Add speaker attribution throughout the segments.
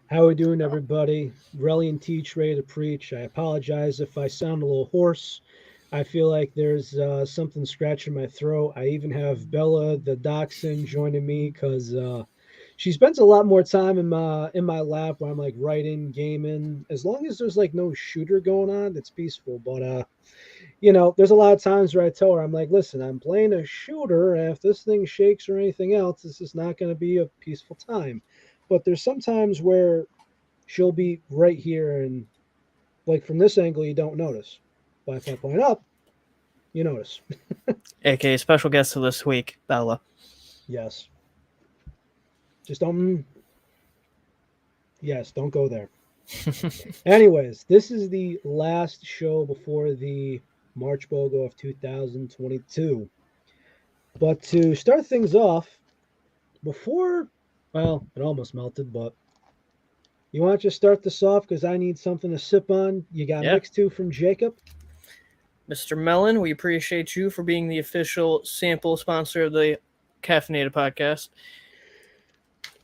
Speaker 1: How we doing, everybody? Relly and Teach, ready to preach. I apologize if I sound a little hoarse. I feel like there's something scratching my throat. I even have Bella the dachshund joining me because she spends a lot more time in my lap when I'm like writing, gaming. As long as there's like no shooter going on, it's peaceful. But there's a lot of times where I tell her, I'm like, listen, I'm playing a shooter, and if this thing shakes or anything else, this is not going to be a peaceful time. But there's sometimes where she'll be right here, and like from this angle, you don't notice. But if I point up, you notice.
Speaker 2: aka special guest of this week, Bella.
Speaker 1: Yes. Just don't. Yes, don't go there. Anyways, this is the last show before the March BOGO of 2022. But to start things off, before, well, it almost melted, but you want to just start this off because I need something to sip on. You got
Speaker 2: Yeah.
Speaker 1: mixed two from Jacob.
Speaker 2: Mr. Mellon, we appreciate you for being the official sample sponsor of the Caffeinated podcast.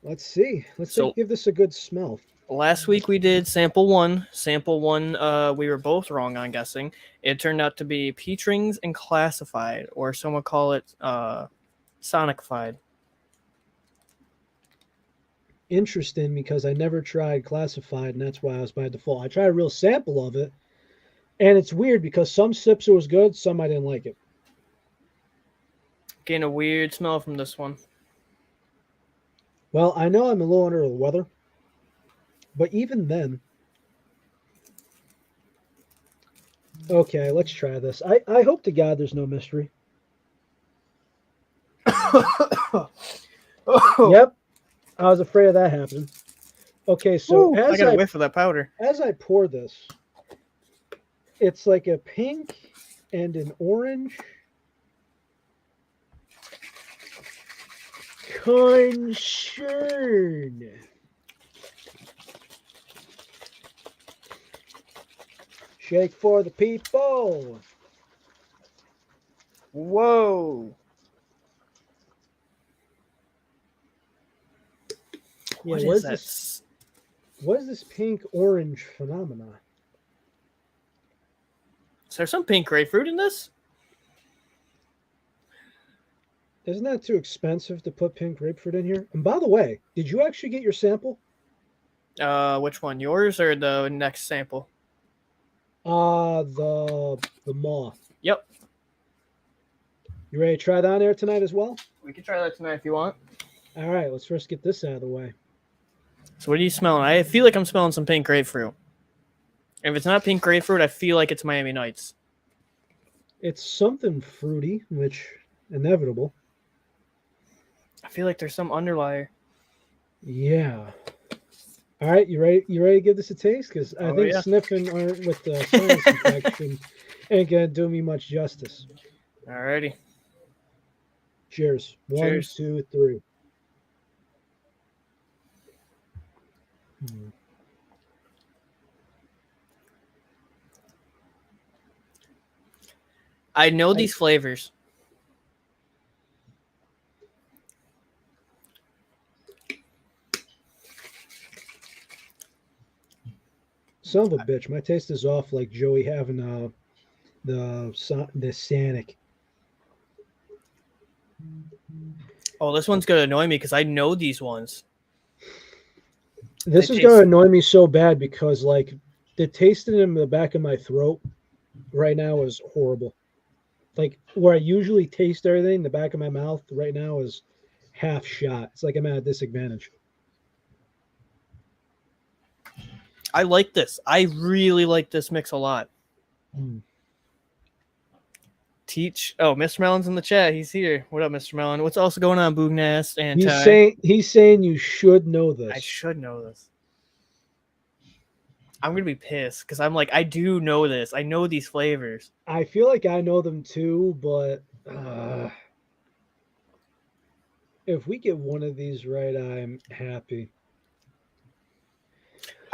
Speaker 1: Let's see. Let's
Speaker 2: So
Speaker 1: give this a good smell.
Speaker 2: last week we did sample one. Sample one, we were both wrong on guessing. It turned out to be peach rings and classified, or some would call it sonicified.
Speaker 1: Interesting because I never tried classified, and that's why I was by default. I tried a real sample of it, and it's weird because some sips it was good, some I didn't like it.
Speaker 2: Getting a weird smell from this one.
Speaker 1: Well, I know I'm a little under the weather, but even then, okay, let's try this. I hope to God there's no mystery. Yep, I was afraid of that happening. Okay, so
Speaker 2: Ooh, I got a whiff of that powder.
Speaker 1: as I pour this, it's like a pink and an orange. Concern. Shake for the people.
Speaker 2: Whoa.
Speaker 1: Yeah,
Speaker 2: What is that?
Speaker 1: What is this pink orange phenomenon?
Speaker 2: Is there some pink grapefruit in this?
Speaker 1: Isn't that too expensive to put pink grapefruit in here? And by the way, did you actually get your sample?
Speaker 2: Which one? Yours or the next sample?
Speaker 1: The moth.
Speaker 2: Yep.
Speaker 1: You ready to try that on there tonight as well?
Speaker 2: We can try that tonight if you want.
Speaker 1: All right, let's first get this out of the way.
Speaker 2: So what are you smelling? I feel like I'm smelling some pink grapefruit. If it's not pink grapefruit, I feel like it's Miami Nights.
Speaker 1: It's something fruity, which inevitable.
Speaker 2: I feel like there's some underlier.
Speaker 1: Yeah. All right, you ready? You ready to give this a taste? Because I think
Speaker 2: yeah.
Speaker 1: sniffing with the sinus infection ain't gonna do me much justice.
Speaker 2: Alrighty.
Speaker 1: Cheers.
Speaker 2: Cheers.
Speaker 1: 1, 2, 3.
Speaker 2: I know these flavors.
Speaker 1: Son of a bitch, my taste is off like Joey having the Sanic.
Speaker 2: Oh, this one's gonna annoy me because I know these ones.
Speaker 1: This is gonna annoy me so bad because like the tasting in the back of my throat right now is horrible. Like where I usually taste everything, the back of my mouth right now is half shot. It's like I'm at a disadvantage.
Speaker 2: I like this. I really like this mix a lot. Teach. Oh, Mr. Mellon's in the chat. He's here. What up, Mr. Mellon? What's also going on, Boognast and Ty?
Speaker 1: He's saying you should know this.
Speaker 2: I should know this. I'm gonna be pissed because I'm like, I do know this. I know these flavors.
Speaker 1: I feel like I know them too, but if we get one of these right, I'm happy.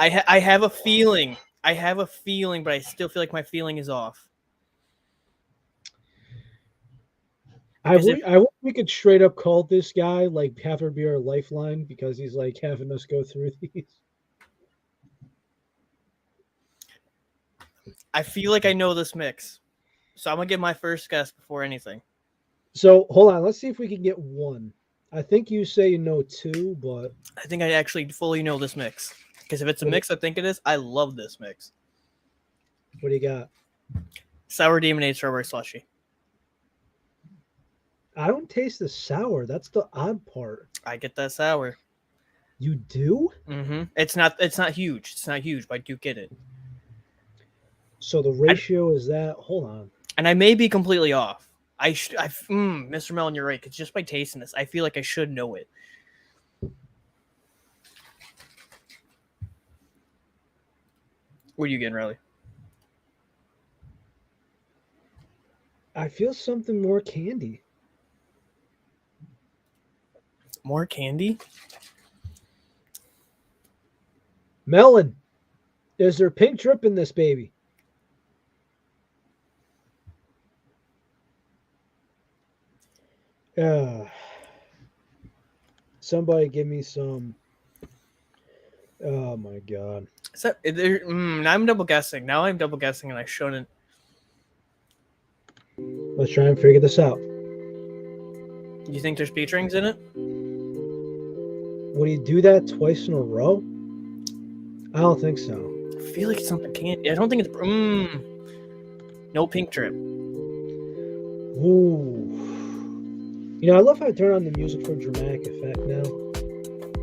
Speaker 2: I have a feeling. I have a feeling, but I still feel like my feeling is off.
Speaker 1: I wish we could straight up call this guy, like have her be our lifeline because he's like having us go through these.
Speaker 2: I feel like I know this mix. So I'm going to give my first guess before anything.
Speaker 1: So hold on, let's see if we can get one. I think you say you know two, but
Speaker 2: I think I actually fully know this mix. Because if it's a mix I think it is, I love this mix.
Speaker 1: what do you got?
Speaker 2: Sour Demonade Strawberry Slushy.
Speaker 1: I don't taste the sour. That's the odd part.
Speaker 2: I get that sour.
Speaker 1: You do?
Speaker 2: Mm-hmm. It's not huge. It's not huge, but I do get it.
Speaker 1: So the ratio is that. Hold on.
Speaker 2: And I may be completely off. Mr. Mellon, you're right. Because just by tasting this, I feel like I should know it. What are you getting, Riley?
Speaker 1: I feel something more candy.
Speaker 2: More candy?
Speaker 1: Melon. Is there pink drip in this baby? Somebody give me some. Oh my god.
Speaker 2: Now I'm double guessing. Now I'm double guessing and I shouldn't.
Speaker 1: Let's try and figure this out.
Speaker 2: You think there's peach rings in it?
Speaker 1: Would he do that twice in a row? I don't think so.
Speaker 2: I feel like it's something candy. I don't think it's. No pink drip.
Speaker 1: Ooh. You know, I love how I turn on the music for dramatic effect now.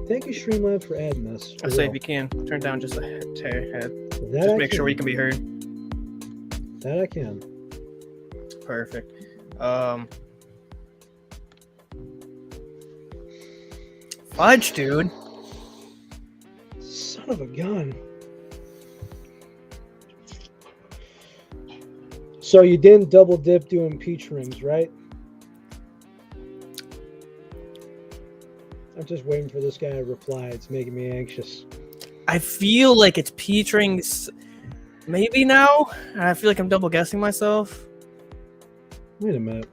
Speaker 1: Thank you, Streamlab, for adding this.
Speaker 2: I say if you can, turn down just a head.
Speaker 1: That
Speaker 2: Just
Speaker 1: I
Speaker 2: make sure
Speaker 1: can.
Speaker 2: we can be heard.
Speaker 1: That I can.
Speaker 2: Perfect. Fudge, dude.
Speaker 1: Son of a gun. So you didn't double dip doing peach rings, right? I'm just waiting for this guy to reply. It's making me anxious.
Speaker 2: I feel like it's peach rings maybe now. And I feel like I'm double guessing myself.
Speaker 1: Wait a minute.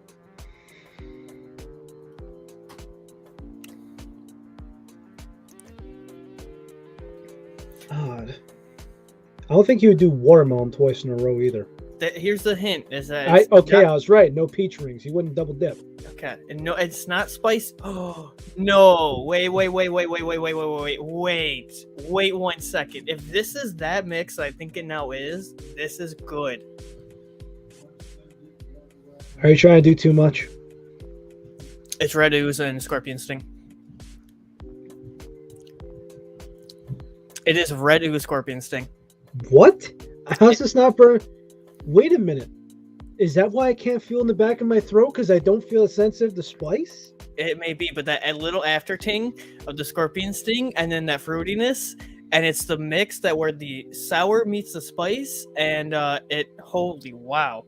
Speaker 1: Odd. I don't think you would do watermelon twice in a row either.
Speaker 2: Here's the hint: is that
Speaker 1: I was right. No peach rings. You wouldn't double dip.
Speaker 2: okay? And no, it's not spicy. Oh no! Wait 1 second. If this is that mix, I think it now is. This is good.
Speaker 1: Are you trying to do too much?
Speaker 2: It's Red Ooze and Scorpion Sting. It is Red Ooze Scorpion Sting.
Speaker 1: What? How's this not burn? Wait a minute. Is that why I can't feel in the back of my throat? Because I don't feel sensitive to spice?
Speaker 2: It may be, but that a little after ting of the Scorpion Sting and then that fruitiness, and it's the mix that where the sour meets the spice, and holy wow.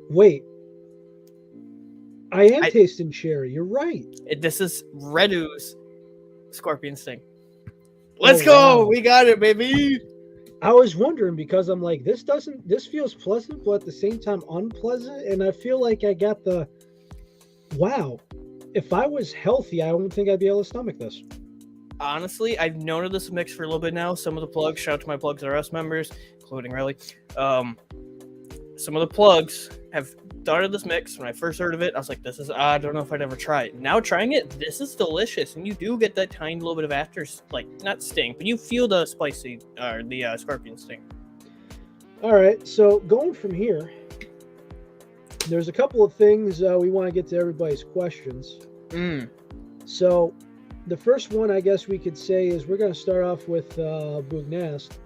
Speaker 1: Wait. I am tasting cherry. You're right.
Speaker 2: This is Red Ooze Scorpion Sting. Let's go!
Speaker 1: Wow.
Speaker 2: We got it, baby!
Speaker 1: I was wondering because I'm like, this feels pleasant, but at the same time unpleasant. And I feel like I got the, wow, if I was healthy, I don't think I'd be able to stomach this.
Speaker 2: Honestly, I've known of this mix for a little bit now. Some of the plugs, shout out to my Plugs R Us members, including Riley. Some of the plugs have started this mix. When I first heard of it, I was like, I don't know if I'd ever try it. Now trying it, this is delicious. And you do get that tiny little bit of after, like, not sting, but you feel the spicy, or the scorpion sting.
Speaker 1: All right, so going from here, there's a couple of things we want to get to everybody's questions. So the first one, I guess we could say, is we're going to start off with Bugnast.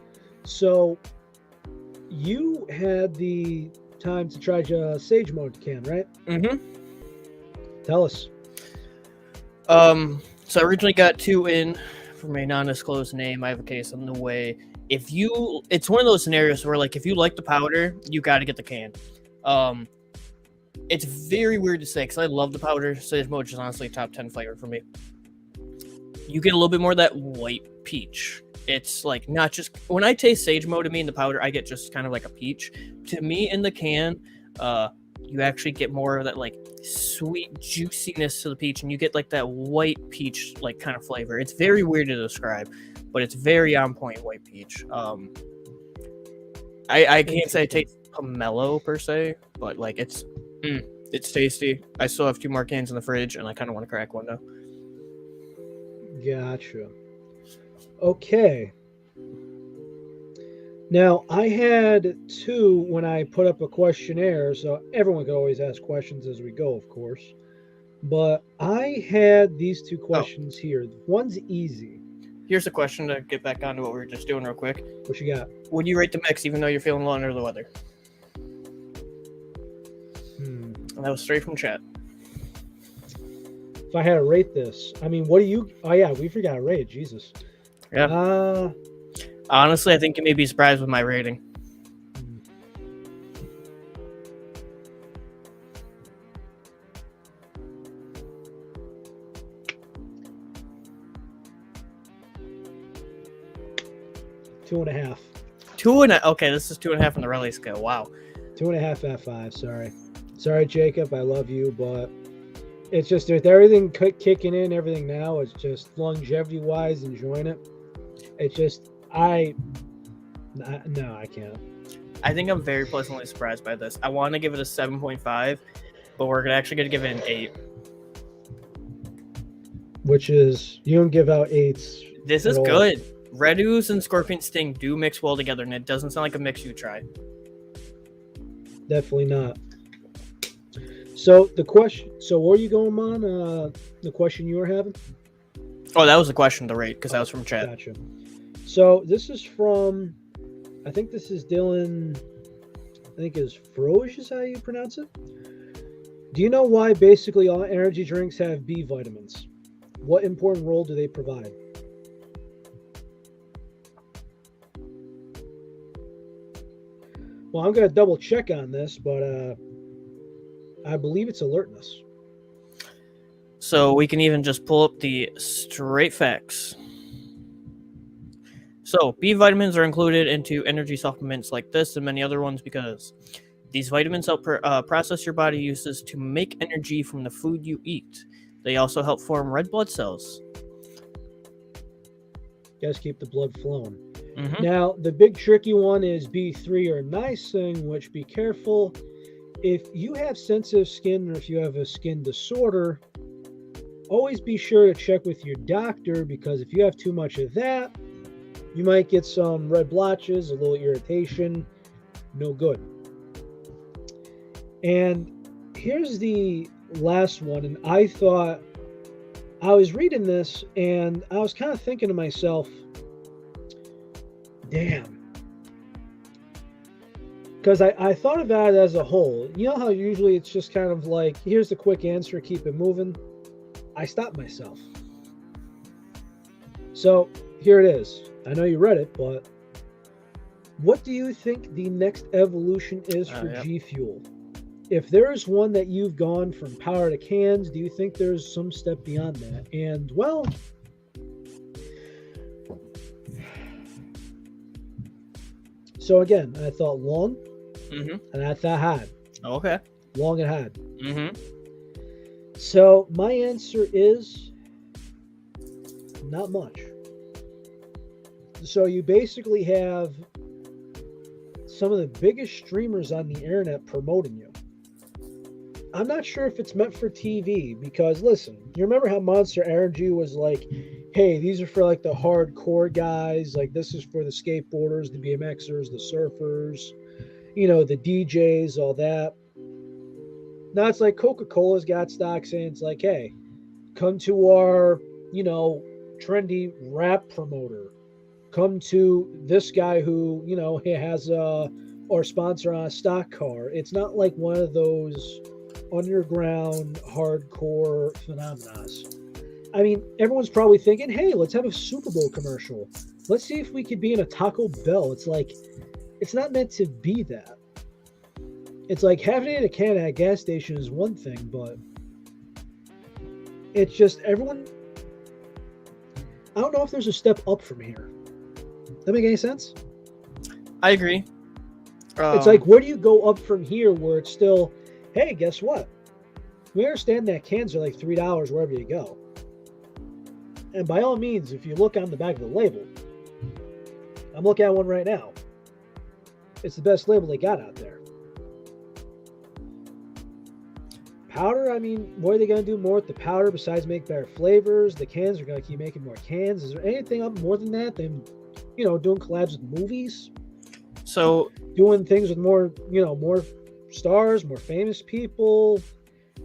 Speaker 1: So you had the time to try Sage Mode can, right?
Speaker 2: Mm-hmm.
Speaker 1: Tell us.
Speaker 2: So I originally got 2 in from a non-disclosed name. I have a case on the way. It's one of those scenarios where, like, if you like the powder, you got to get the can. It's very weird to say because I love the powder. Sage Mode is honestly a top 10 flavor for me. You get a little bit more of that white peach. It's like not just when I taste Sage Mode to me in the powder, I get just kind of like a peach. To me in the can, you actually get more of that like sweet juiciness to the peach, and you get like that white peach like kind of flavor. It's very weird to describe, but it's very on point white peach. I can't say it tastes pomelo per se, but like it's tasty. I still have 2 more cans in the fridge, and I kind of want to crack one now.
Speaker 1: Gotcha. Okay. Now, I had 2 when I put up a questionnaire, so everyone can always ask questions as we go, of course. But I had these 2 questions here. One's easy.
Speaker 2: Here's a question to get back onto what we were just doing real quick.
Speaker 1: What you got?
Speaker 2: Would you rate the mix even though you're feeling a little under the weather? And that was straight from chat.
Speaker 1: If I had to rate this, I mean, what do you... Oh, yeah, we forgot to rate it. Jesus.
Speaker 2: Yeah. Honestly, I think you may be surprised with my rating.
Speaker 1: Two and a half.
Speaker 2: Okay, this is 2.5 on the rally scale. Wow.
Speaker 1: 2.5 out of 5. Sorry, Jacob. I love you, but it's just with everything kicking in, everything now is just longevity-wise enjoying it. It's just I can't.
Speaker 2: I think I'm very pleasantly surprised by this. I want to give it a 7.5, but we're actually going to give it an 8.
Speaker 1: Which is, you don't give out 8s.
Speaker 2: This is good. Red Ooze and Scorpion Sting do mix well together, and it doesn't sound like a mix you try.
Speaker 1: Definitely not. So the question. So where are you going on? The question you were having?
Speaker 2: Oh, that was the question to rate because that was from chat.
Speaker 1: Gotcha. So this is from. I think this is Dylan. I think is Froge is how you pronounce it. Do you know why basically all energy drinks have B vitamins? What important role do they provide? Well, I'm going to double check on this, but I believe it's alertness.
Speaker 2: So we can even just pull up the straight facts. So B vitamins are included into energy supplements like this and many other ones because these vitamins help process your body uses to make energy from the food you eat. They also help form red blood cells.
Speaker 1: Guys, keep the blood flowing.
Speaker 2: Mm-hmm.
Speaker 1: Now, the big tricky one is B3 or niacin, which be careful. If you have sensitive skin or if you have a skin disorder, always be sure to check with your doctor because if you have too much of that, you might get some red blotches, a little irritation, no good. And here's the last one, and I thought, I was reading this and I was kind of thinking to myself, damn. Because I thought about it as a whole. You know how usually it's just kind of like, here's the quick answer, keep it moving. I stopped myself. So here it is. I know you read it, but what do you think the next evolution is for GFuel? If there is one that you've gone from powder to cans, do you think there's some step beyond that? And, well, so again, I thought long, and I thought hard.
Speaker 2: Okay.
Speaker 1: Long and hard.
Speaker 2: Mm-hmm.
Speaker 1: So my answer is not much. So you basically have some of the biggest streamers on the internet promoting you. I'm not sure if it's meant for TV because, listen, you remember how Monster Energy was like, hey, these are for like the hardcore guys, like this is for the skateboarders, the BMXers, the surfers, you know, the DJs, all that. Now it's like Coca-Cola's got stock saying it's like, hey, come to our, you know, trendy rap promoter. Come to this guy who, you know, he has or sponsor on a stock car. It's not like one of those underground hardcore phenomena. I mean, everyone's probably thinking, hey, let's have a Super Bowl commercial. Let's see if we could be in a Taco Bell. It's like, it's not meant to be that. It's like having it in a can at a gas station is one thing, but it's just everyone. I don't know if there's a step up from here. That make any sense?
Speaker 2: I agree.
Speaker 1: It's like, where do you go up from here where it's still, hey, guess what? We understand that cans are like $3 wherever you go. And by all means, if you look on the back of the label, I'm looking at one right now. It's the best label they got out there. Powder, I mean, what are they going to do more with the powder besides make better flavors? The cans are going to keep making more cans. Is there anything up more than that than, doing collabs with movies?
Speaker 2: So
Speaker 1: doing things with more, more stars, more famous people.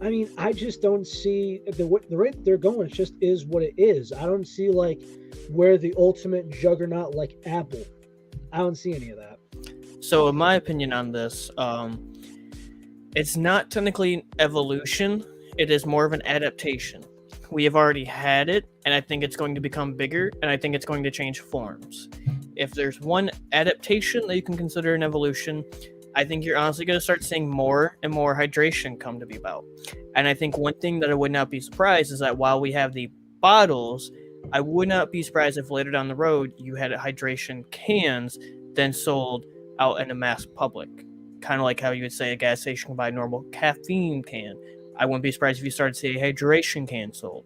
Speaker 1: I mean, I just don't see the rate that they're going. It just is what it is. I don't see like where the ultimate juggernaut like Apple. I don't see any of that.
Speaker 2: So in my opinion on this, it's not technically evolution. It is more of an adaptation. We have already had it, and I think it's going to become bigger, and I think it's going to change forms. If there's one adaptation that you can consider an evolution, I think you're honestly going to start seeing more and more hydration come to be about. And I think one thing that I would not be surprised is that while we have the bottles, I would not be surprised if later down the road you had hydration cans then sold out in a mass public. Kind of like how you would say a gas station can buy a normal caffeine can. I wouldn't be surprised if you started to see a hydration can sold.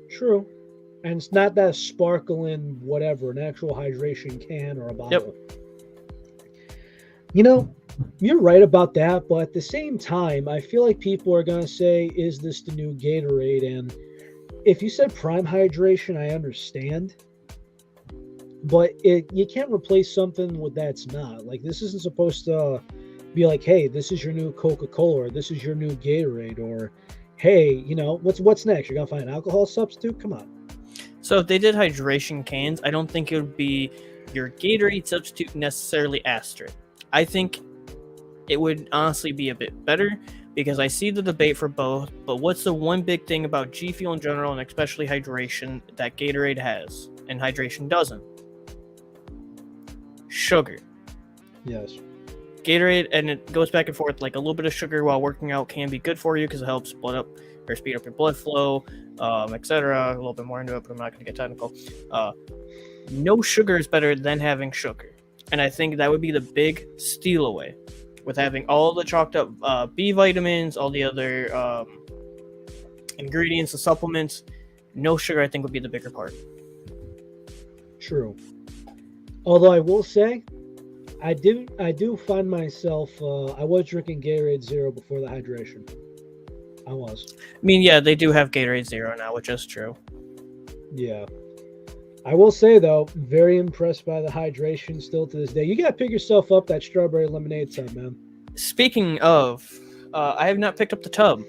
Speaker 1: True. And it's not that sparkling whatever, an actual hydration can or a bottle. Yep. You're right about that, but at the same time, I feel like people are going to say, is this the new Gatorade? And if you said prime hydration, I understand. But you can't replace something with that's not. Like, this isn't supposed to be like, hey, this is your new Coca-Cola, or this is your new Gatorade, or hey, what's next? You're going to find an alcohol substitute? Come on.
Speaker 2: So if they did hydration cans, I don't think it would be your Gatorade substitute necessarily asterisk. I think it would honestly be a bit better because I see the debate for both, but what's the one big thing about GFuel in general, and especially hydration, that Gatorade has and hydration doesn't? Sugar.
Speaker 1: Yes.
Speaker 2: Gatorade, and it goes back and forth, like a little bit of sugar while working out can be good for you because it helps split up or speed up your blood flow, etc. A little bit more into it, but I'm not going to get technical. No sugar is better than having sugar. And I think that would be the big steal away with having all the chalked up B vitamins, all the other ingredients, the supplements. No sugar, I think, would be the bigger part.
Speaker 1: True. Although I will say, I do find myself, I was drinking Gatorade Zero before the hydration. I was.
Speaker 2: I mean, yeah, they do have Gatorade Zero now, which is true.
Speaker 1: Yeah. I will say, though, very impressed by the hydration still to this day. You got to pick yourself up that strawberry lemonade tub, man.
Speaker 2: Speaking of, I have not picked up the tub,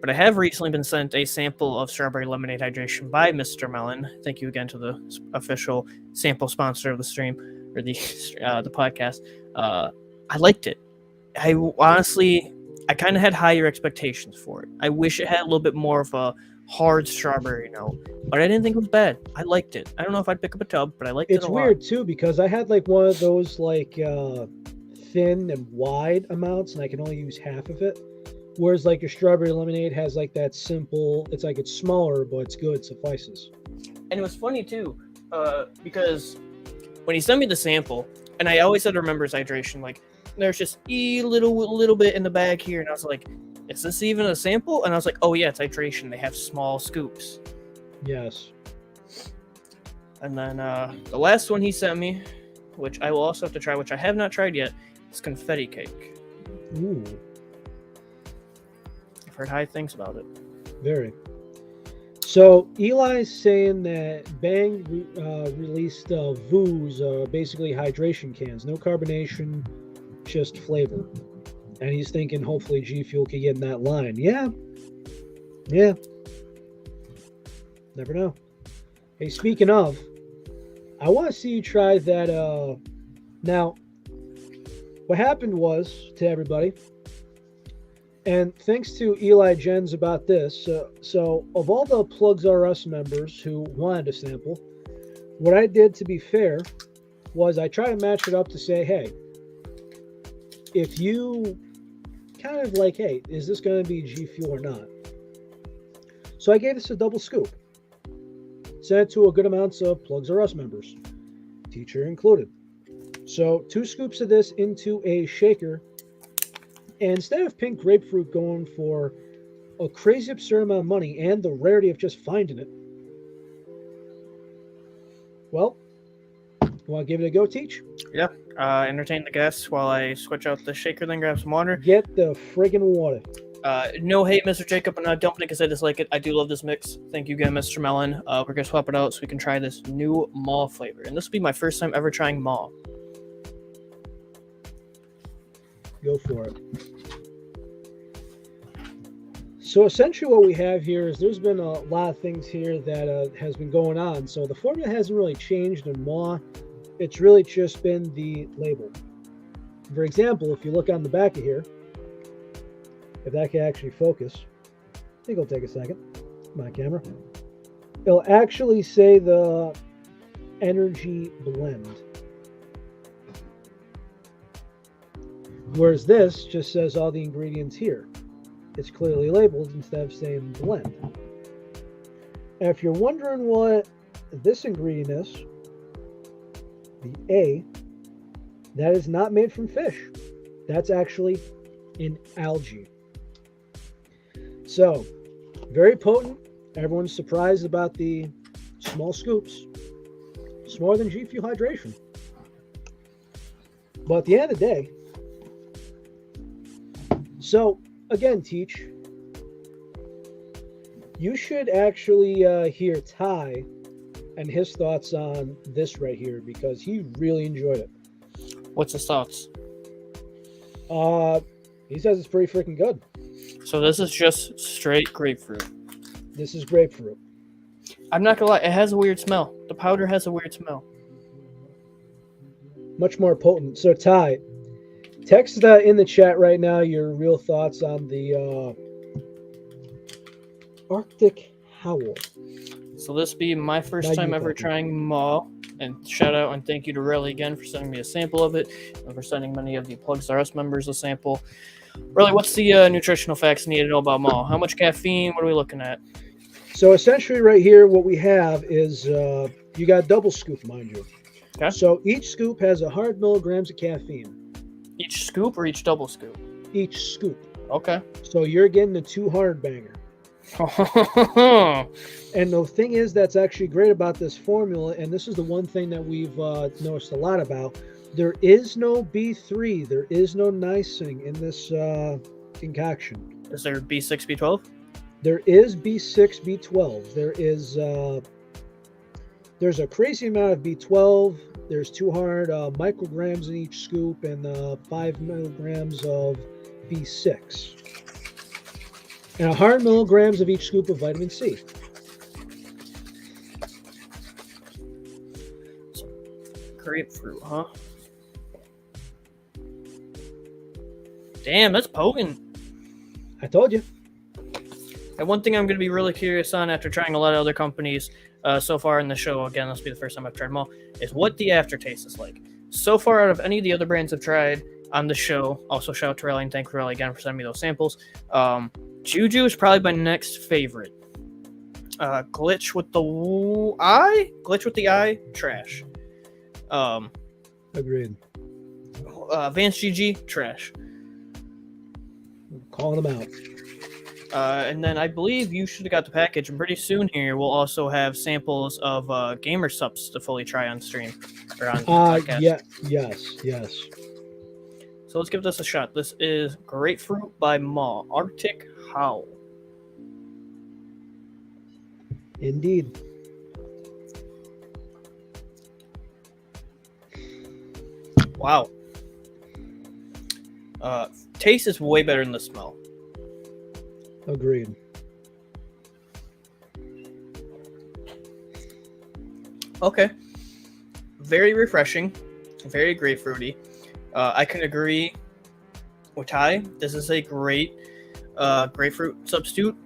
Speaker 2: but I have recently been sent a sample of strawberry lemonade hydration by Mr. Melon. Thank you again to the official sample sponsor of the stream, or the podcast. I liked it. I honestly, I kind of had higher expectations for it. I wish it had a little bit more of a hard strawberry note, but I didn't think it was bad. I liked it. I don't know if I'd pick up a tub, but I liked it a lot.
Speaker 1: It's weird too because I had like one of those like thin and wide amounts, and I can only use half of it. Whereas like your strawberry lemonade has like that simple. It's like it's smaller, but it's good. It suffices.
Speaker 2: And it was funny too, because when he sent me the sample, and I always had to remember his hydration. Like there's just a little bit in the bag here, and I was like, is this even a sample? And I was like, oh yeah, it's hydration. They have small scoops.
Speaker 1: Yes.
Speaker 2: And then the last one he sent me, which I will also have to try, which I have not tried yet, is Confetti Cake.
Speaker 1: Ooh.
Speaker 2: I've heard high things about it.
Speaker 1: Very. So Eli's saying that Bang released Voos, basically hydration cans, no carbonation, just flavor. And he's thinking hopefully GFuel can get in that line. Yeah. Never know. Hey, speaking of, I want to see you try that. Now, what happened was, to everybody, and thanks to Eli Jens about this, so of all the Plugs RS members who wanted a sample, what I did, to be fair, was I tried to match it up to say, hey, if you kind of like, hey, is this going to be GFuel or not? So I gave this a double scoop. Sent it to a good amounts of Plugs R Us members, teacher included. So 2 scoops of this into a shaker, and instead of pink grapefruit going for a crazy absurd amount of money and the rarity of just finding it, well, you want to give it a go, Teach?
Speaker 2: Yeah, Entertain the guests while I switch out the shaker, then grab some water.
Speaker 1: Get the friggin' water.
Speaker 2: No hate, Mr. Jacob. I'm not dumping it because I dislike it. I do love this mix. Thank you again, Mr. Mellon. We're going to swap it out so we can try this new malt flavor. And this will be my first time ever trying malt.
Speaker 1: Go for it. So essentially what we have here is there's been a lot of things here that has been going on. So the formula hasn't really changed in malt. It's really just been the label. For example, if you look on the back of here, if that can actually focus, I think it'll take a second. My camera. It'll actually say the energy blend. Whereas this just says all the ingredients here. It's clearly labeled instead of saying blend. And if you're wondering what this ingredient is, the A, that is not made from fish. That's actually in algae. So, very potent. Everyone's surprised about the small scoops. It's more than GFuel hydration. But at the end of the day, so again, Teach, you should actually hear Ty and his thoughts on this right here because he really enjoyed it.
Speaker 2: What's his thoughts?
Speaker 1: He says it's pretty freaking good.
Speaker 2: So this is just straight grapefruit.
Speaker 1: This is grapefruit.
Speaker 2: I'm not gonna lie, it has a weird smell. The powder has a weird smell.
Speaker 1: Much more potent. So Ty, text in the chat right now your real thoughts on the Arctic Howl.
Speaker 2: So this be my first time ever trying malt. And shout out and thank you to Relly again for sending me a sample of it and for sending many of the Plugs R Us members a sample. Relly, what's the nutritional facts needed to know about malt? How much caffeine? What are we looking at?
Speaker 1: So essentially right here what we have is you got double scoop, mind you.
Speaker 2: Okay.
Speaker 1: So each scoop has 100 milligrams of caffeine.
Speaker 2: Each scoop or each double scoop?
Speaker 1: Each scoop.
Speaker 2: Okay.
Speaker 1: So you're getting a 200 banger. And the thing is that's actually great about this formula, and this is the one thing that we've noticed a lot about. There is no B3, there is no nicing in this concoction.
Speaker 2: Is there B6, B12?
Speaker 1: There is B6, B12. There is there's a crazy amount of B12. There's 200 micrograms in each scoop and 5 milligrams of B6. And 100 milligrams of each scoop of vitamin C.
Speaker 2: Grapefruit, huh? Damn, that's potent.
Speaker 1: I told you.
Speaker 2: And one thing I'm going to be really curious on after trying a lot of other companies so far in the show, again, this will be the first time I've tried them all, is what the aftertaste is like. So far, out of any of the other brands I've tried on the show, also shout out to Relly and thank Relly again for sending me those samples. Juju is probably my next favorite. Glitch with the eye, trash.
Speaker 1: Agreed.
Speaker 2: Vance GG, trash.
Speaker 1: Calling them out.
Speaker 2: And then I believe you should have got the package, and pretty soon here we'll also have samples of Gamer Subs to fully try on stream or on podcast.
Speaker 1: Yeah, yes.
Speaker 2: So let's give this a shot. This is Grapefruit by Malt, Arctic Howl.
Speaker 1: Indeed.
Speaker 2: Wow. Taste is way better than the smell.
Speaker 1: Agreed.
Speaker 2: Okay. Very refreshing. Very grapefruity. I can agree with Ty. This is a great grapefruit substitute.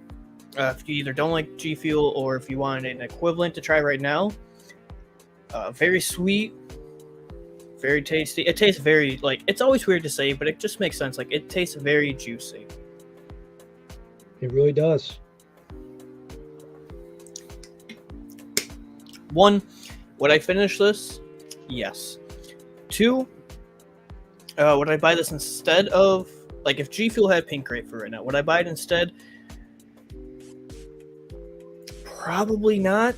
Speaker 2: If you either don't like GFuel or if you want an equivalent to try right now. Very sweet. Very tasty. It tastes very, it's always weird to say, but it just makes sense. It tastes very juicy.
Speaker 1: It really does.
Speaker 2: 1, would I finish this? Yes. 2, would I buy this instead of, if GFuel had pink grapefruit right now, would I buy it instead? Probably not.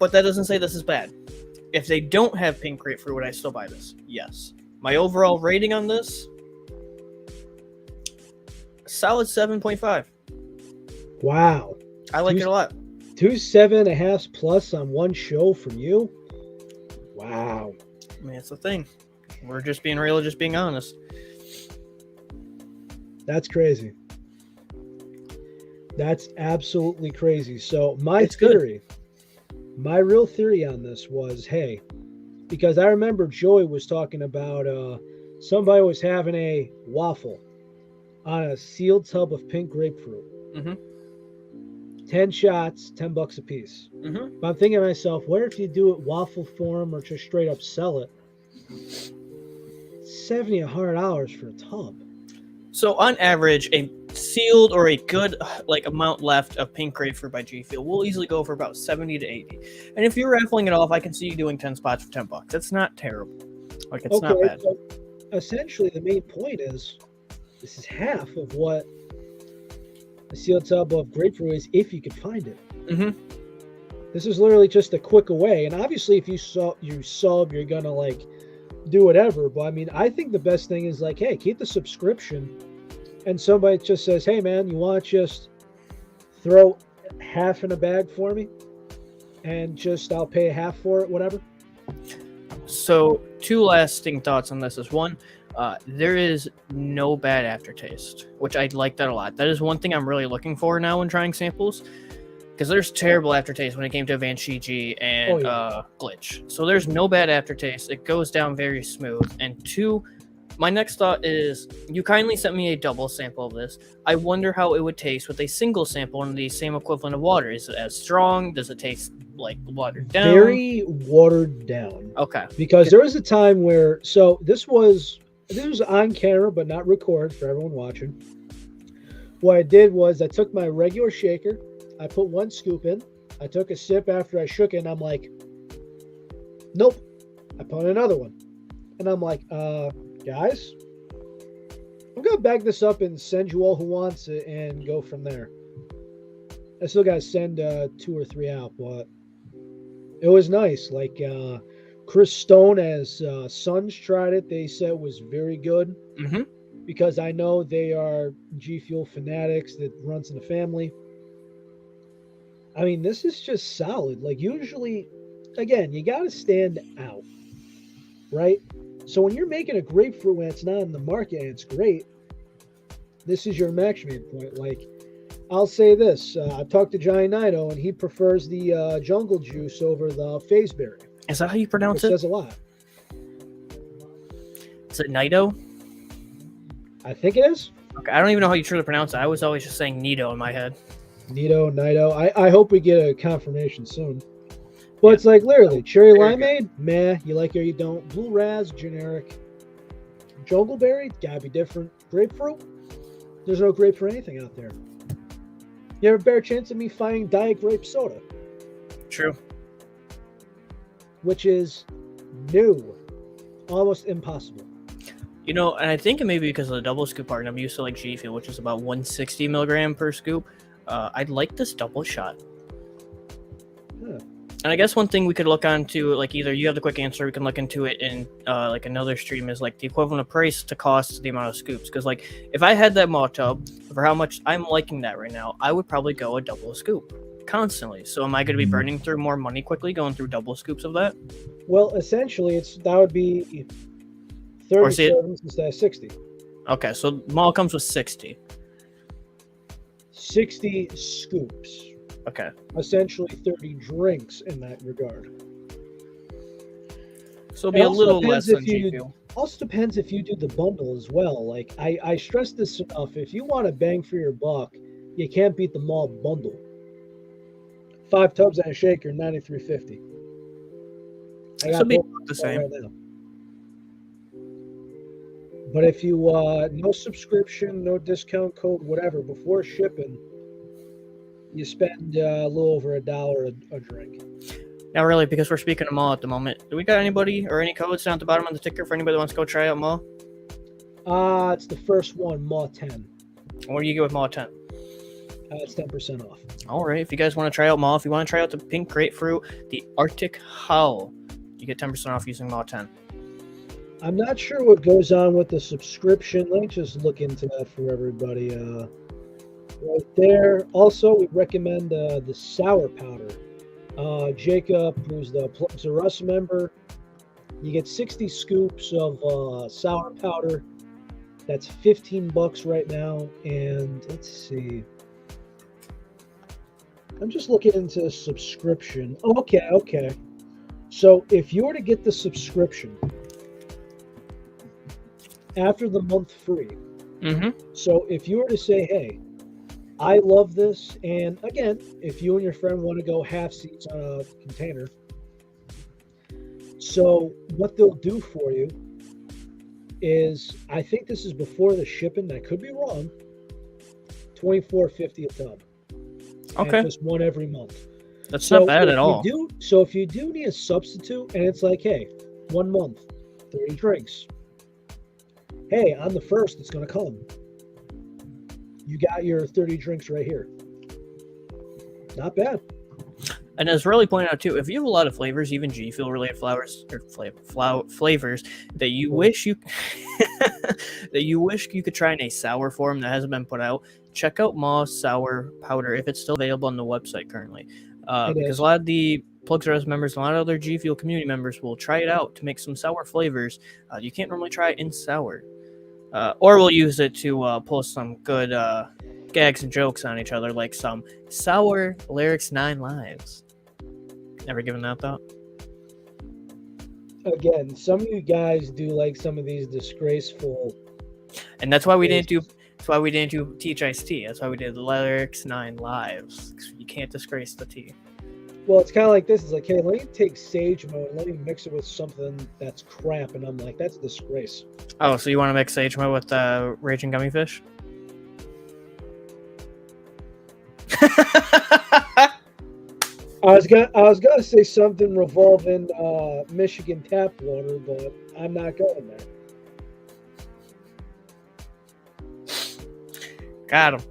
Speaker 2: But that doesn't say this is bad. If they don't have pink grapefruit, would I still buy this? Yes. My overall rating on this, a solid 7.5.
Speaker 1: Wow.
Speaker 2: I like it a lot.
Speaker 1: 2 7.5 plus on one show from you. Wow.
Speaker 2: I mean, it's the thing. We're just being real, just being honest.
Speaker 1: That's crazy. That's absolutely crazy. So my
Speaker 2: It's good.
Speaker 1: theory, my real theory on this was, hey, because I remember Joey was talking about somebody was having a waffle on a sealed tub of pink grapefruit.
Speaker 2: Mm-hmm.
Speaker 1: 10 shots, $10 a piece.
Speaker 2: Mm-hmm.
Speaker 1: But I'm thinking to myself, what if you do it waffle form or just straight up sell it? $70, $100 for a tub.
Speaker 2: So on average, a sealed or a good amount left of pink grapefruit by GFuel will easily go for about 70 to 80. And if you're raffling it off, I can see you doing 10 spots for $10. That's not terrible. It's not bad.
Speaker 1: So essentially, the main point is this is half of what a sealed tub of grapefruit is if you could find it.
Speaker 2: Mm-hmm.
Speaker 1: This is literally just a quick away. And obviously, if you sub, you're gonna do whatever. But I mean, I think the best thing is hey, keep the subscription. And somebody just says, hey man, you want to just throw half in a bag for me, and I'll pay half for it, whatever.
Speaker 2: So 2 lasting thoughts on this is one. There is no bad aftertaste, which I like that a lot. That is one thing I'm really looking for now when trying samples, because there's terrible aftertaste when it came to Vanchiji and Glitch. So there's no bad aftertaste. It goes down very smooth. And 2, my next thought is you kindly sent me a double sample of this. I wonder how it would taste with a single sample in the same equivalent of water. Is it as strong? Does it taste watered down?
Speaker 1: Very watered down.
Speaker 2: Okay.
Speaker 1: Because there was a time where, so this was on camera, but not recorded for everyone watching. What I did was I took my regular shaker, I put 1 scoop in, I took a sip after I shook it, and I'm like, nope. I put another one. And I'm like, guys, I'm going to bag this up and send you all who wants it and go from there. I still got to send 2 or 3 out, but it was nice. Chris Stone, as Sons tried it, they said it was very good.
Speaker 2: Mm-hmm.
Speaker 1: Because I know they are GFuel fanatics that runs in the family. I mean, this is just solid. Usually, again, you got to stand out, right? So when you're making a grapefruit when it's not in the market and it's great, this is your matchmaking point. I'll say this. I've talked to Johnny Naito, and he prefers the jungle juice over the phaseberry.
Speaker 2: Is that how you pronounce
Speaker 1: it?
Speaker 2: It
Speaker 1: Says a lot.
Speaker 2: Is it Naito?
Speaker 1: I think it is.
Speaker 2: Okay, I don't even know how you truly pronounce it. I was always just saying Nito in my head.
Speaker 1: Naito. I hope we get a confirmation soon. Well, it's literally cherry limeade, meh, you like it or you don't. Blue raz, generic. Jungleberry, gotta be different. Grapefruit, there's no grape for anything out there. You have a better chance of me finding Diet Grape soda.
Speaker 2: True.
Speaker 1: Which is new. Almost impossible.
Speaker 2: And I think it may be because of the double scoop part, and I'm used to GFuel, which is about 160 milligram per scoop. I'd like this double shot.
Speaker 1: Huh.
Speaker 2: And I guess one thing we could look onto, either you have the quick answer, we can look into it in another stream, is the equivalent of price to cost to the amount of scoops. Because if I had that malt tub for how much I'm liking that right now, I would probably go a double scoop constantly. So am I going to be burning through more money quickly going through double scoops of that?
Speaker 1: Well, essentially, that would be 30 servings instead of 60.
Speaker 2: Okay, so malt comes with 60.
Speaker 1: 60 scoops.
Speaker 2: Okay.
Speaker 1: Essentially 30 drinks in that regard.
Speaker 2: So it'll be a little less than GFuel.
Speaker 1: Also depends if you do the bundle as well. I stress this enough. If you want to bang for your buck, you can't beat the malt bundle. 5 tubs and a shaker, $93.50.
Speaker 2: This will be the same.
Speaker 1: Right now. But if you no subscription, no discount code, whatever, before shipping, you spend a little over $1 a drink.
Speaker 2: Now, really, because we're speaking of mall at the moment, do we got anybody or any codes down at the bottom of the ticker for anybody that wants to go try out mall?
Speaker 1: It's the first one, mall 10.
Speaker 2: What do you get with mall 10?
Speaker 1: It's 10% off.
Speaker 2: All right, if you guys want to try out mall, if you want to try out the pink grapefruit, the Arctic Howl, You get 10% off using Law 10.
Speaker 1: I'm not sure what goes on with the subscription. Let me just look into that for everybody. Right there. Also, we recommend the sour powder. Jacob, who's the Plugs of Us member, you get 60 scoops of sour powder. That's $15 right now. And let's see. I'm just looking into subscription. Okay. So if you were to get the subscription after the month free, so if you were to say, hey, I love this, and again, if you and your friend want to go half seats on a container, so what they'll do for you is, I think this is before the shipping, I could be wrong, $24.50 a tub.
Speaker 2: Okay.
Speaker 1: And just one every month.
Speaker 2: That's not bad at all.
Speaker 1: So if you do need a substitute, and it's like, hey, 1 month, 30 drinks. Hey, on the 1st, it's going to come. You got your 30 drinks right here. Not bad.
Speaker 2: And as Riley pointed out too, if you have a lot of flavors, even GFuel related flavors that you wish you could try in a sour form that hasn't been put out, check out Moss Sour Powder if it's still available on the website currently. Because a lot of the Plugs of Us members, and a lot of other GFuel community members will try it out to make some sour flavors. You can't normally try it in sour. Or we'll use it to pull some good gags and jokes on each other, like some sour lyrics 9 lives. Never given that thought?
Speaker 1: Again, some of you guys do like some of these disgraceful.
Speaker 2: And that's why we didn't do. That's why we didn't do Teach Iced Tea. That's why we did lyrics 9 lives. You can't disgrace the tea.
Speaker 1: Well, it's kind of like this. It's like, hey, let me take Sage Mode and let me mix it with something that's crap. And I'm like, that's a disgrace.
Speaker 2: Oh, so you want to mix Sage Mode with Raging Gummy Fish?
Speaker 1: I was gonna say something revolving Michigan tap water, but I'm not going there.
Speaker 2: Got him.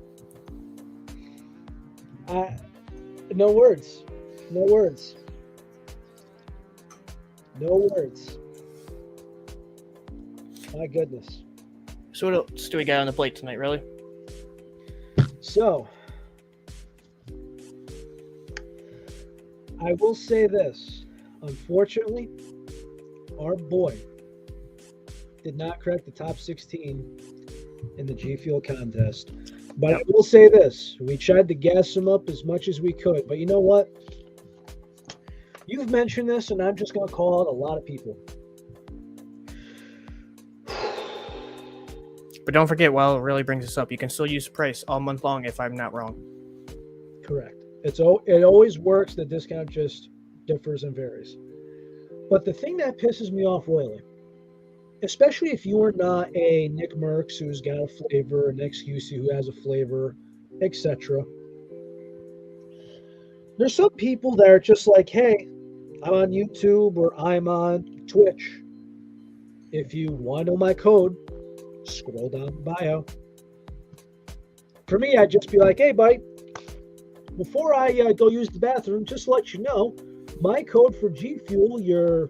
Speaker 1: No words. No words. No words. My goodness.
Speaker 2: So what else do we got on the plate tonight, really?
Speaker 1: So, I will say this. Unfortunately, our boy did not crack the top 16 in the GFuel contest. But I will say this. We tried to gas him up as much as we could. But you know what? You've mentioned this, and I'm just going to call out a lot of people.
Speaker 2: But don't forget, while it really brings us up, you can still use price all month long if I'm not wrong.
Speaker 1: Correct. It always works. The discount just differs and varies. But the thing that pisses me off royally, especially if you are not a Nick Merckx who's got a flavor, an excuse who has a flavor, etc. There's some people that are just like, hey, I'm on YouTube or I'm on Twitch. If you want to know my code, scroll down the bio. For me, I'd just be like, hey, buddy, before I go use the bathroom, just to let you know, my code for GFuel, your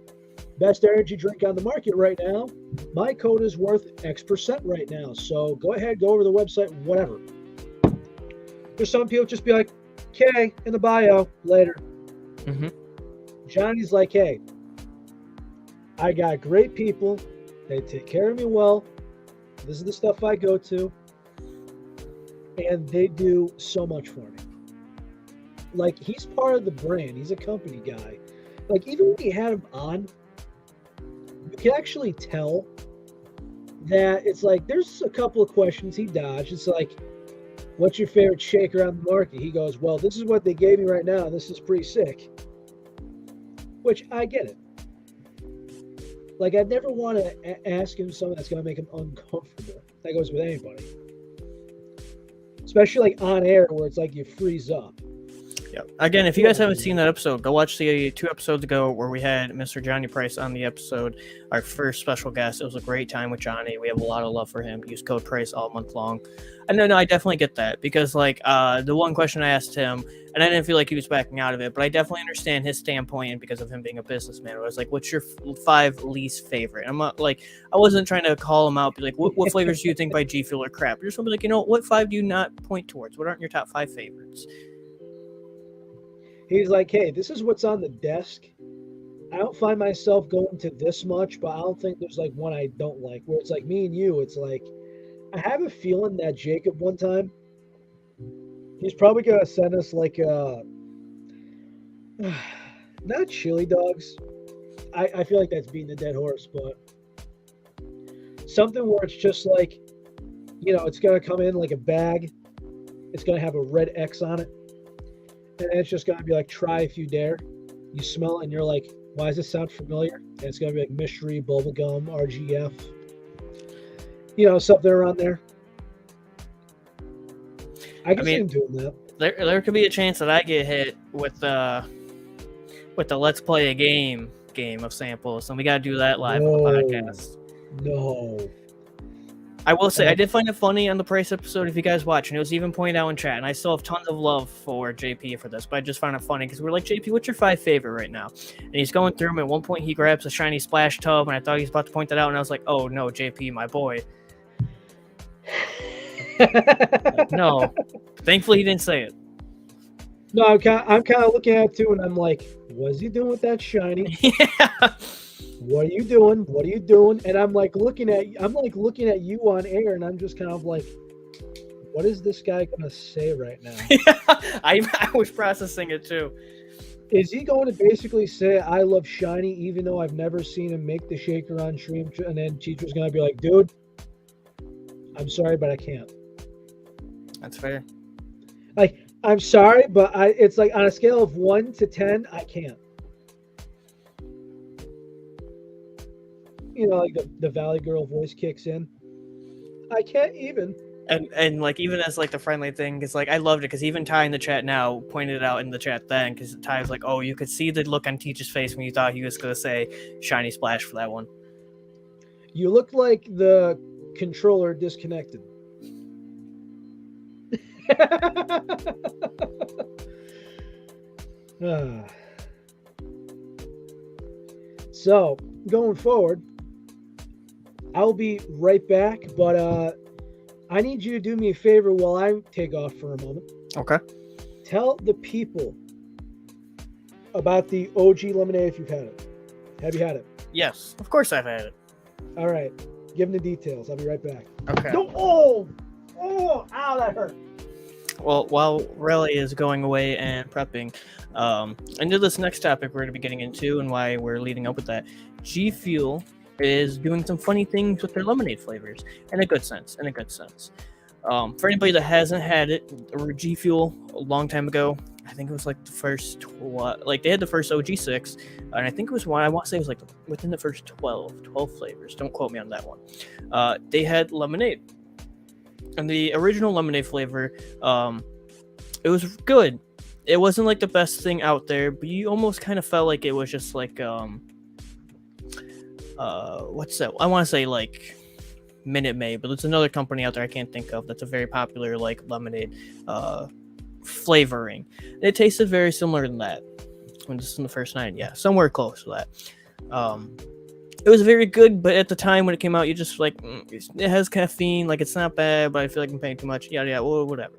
Speaker 1: best energy drink on the market right now, my code is worth X% right now. So go ahead, go over to the website, whatever. There's some people just be like, okay, in the bio, later.
Speaker 2: Mm-hmm.
Speaker 1: Johnny's like, hey, I got great people. They take care of me well. This is the stuff I go to. And they do so much for me. Like, he's part of the brand. He's a company guy. Like, even when you had him on, you can actually tell that it's like, there's a couple of questions he dodged. It's like, what's your favorite shaker on the market? He goes, well, this is what they gave me right now. This is pretty sick. Which, I get it. Like, I'd never want to ask him something that's going to make him uncomfortable. That goes with anybody. Especially, like, on air where it's like you freeze up.
Speaker 2: Yeah. Again, if you guys haven't seen that episode, go watch the 2 episodes ago where we had Mr. Johnny Price on the episode, our first special guest. It was a great time with Johnny. We have a lot of love for him. Use code Price all month long. And no, I definitely get that because like the one question I asked him, and I didn't feel like he was backing out of it, but I definitely understand his standpoint because of him being a businessman. I was like, "What's your 5 least favorite?" I'm not like, I wasn't trying to call him out, be like, "What flavors do you think by GFuel are crap?" I just want to be like, what 5 do you not point towards? What aren't your top 5 favorites?
Speaker 1: He's like, hey, this is what's on the desk. I don't find myself going to this much, but I don't think there's like one I don't like. Where it's like me and you, it's like, I have a feeling that Jacob one time, he's probably gonna send us like not chili dogs. I feel like that's beating a dead horse, but something where it's just like, it's gonna come in like a bag. It's gonna have a red X on it. And it's just going to be like, try if you dare. You smell it and you're like, why does this sound familiar? And it's going to be like mystery, bubblegum, RGF. Something around there. I can see him doing that.
Speaker 2: There could be a chance that I get hit with the let's play a game of samples. And we got to do that live on the podcast.
Speaker 1: No.
Speaker 2: I will say, I did find it funny on the Price episode, if you guys watch, and it was even pointed out in chat, and I still have tons of love for JP for this, but I just found it funny, because we're like, JP, what's your 5 favorite right now? And he's going through them, at one point he grabs a shiny splash tub, and I thought he was about to point that out, and I was like, oh no, JP, my boy. No. Thankfully he didn't say it.
Speaker 1: No, I'm kind of looking at it too, and I'm like, what's he doing with that shiny?
Speaker 2: Yeah.
Speaker 1: What are you doing? What are you doing? And I'm looking at you on air, and I'm just kind of like, what is this guy gonna say right now?
Speaker 2: Yeah, I was processing it too.
Speaker 1: Is he going to basically say I love shiny, even though I've never seen him make the shaker on stream? And then teacher's gonna be like, dude, I'm sorry, but I can't.
Speaker 2: That's fair.
Speaker 1: Like, I'm sorry, but it's like on a scale of 1 to 10, I can't. Like the Valley Girl voice kicks in. I can't even.
Speaker 2: And like, even as like the friendly thing, it's like, I loved it because even Ty in the chat now pointed it out in the chat then, because Ty was like, oh, you could see the look on Teach's face when you thought he was going to say shiny splash for that one.
Speaker 1: You look like the controller disconnected. So, going forward, I'll be right back, but I need you to do me a favor while I take off for a moment.
Speaker 2: Okay.
Speaker 1: Tell the people about the OG lemonade if you've had it. Have you had it?
Speaker 2: Yes, of course I've had it.
Speaker 1: All right. Give them the details. I'll be right back.
Speaker 2: Okay.
Speaker 1: No, ow, that hurt.
Speaker 2: Well, while Relly is going away and prepping, into this next topic we're going to be getting into and why we're leading up with that, GFuel is doing some funny things with their lemonade flavors in a good sense. For anybody that hasn't had it, GFuel a long time ago, I think it was like the first, they had the first OG6, and I think it was one, I want to say it was like within the first 12 flavors. Don't quote me on that one. They had lemonade. And the original lemonade flavor, it was good. It wasn't like the best thing out there, but you almost kind of felt like it was just like, what's that? I want to say like Minute Maid, but there's another company out there I can't think of that's a very popular like lemonade flavoring. And it tasted very similar to that. When this is in the first 9, yeah, somewhere close to that. It was very good, but at the time when it came out, you just like, it has caffeine, like it's not bad, but I feel like I'm paying too much. Yeah, well, whatever.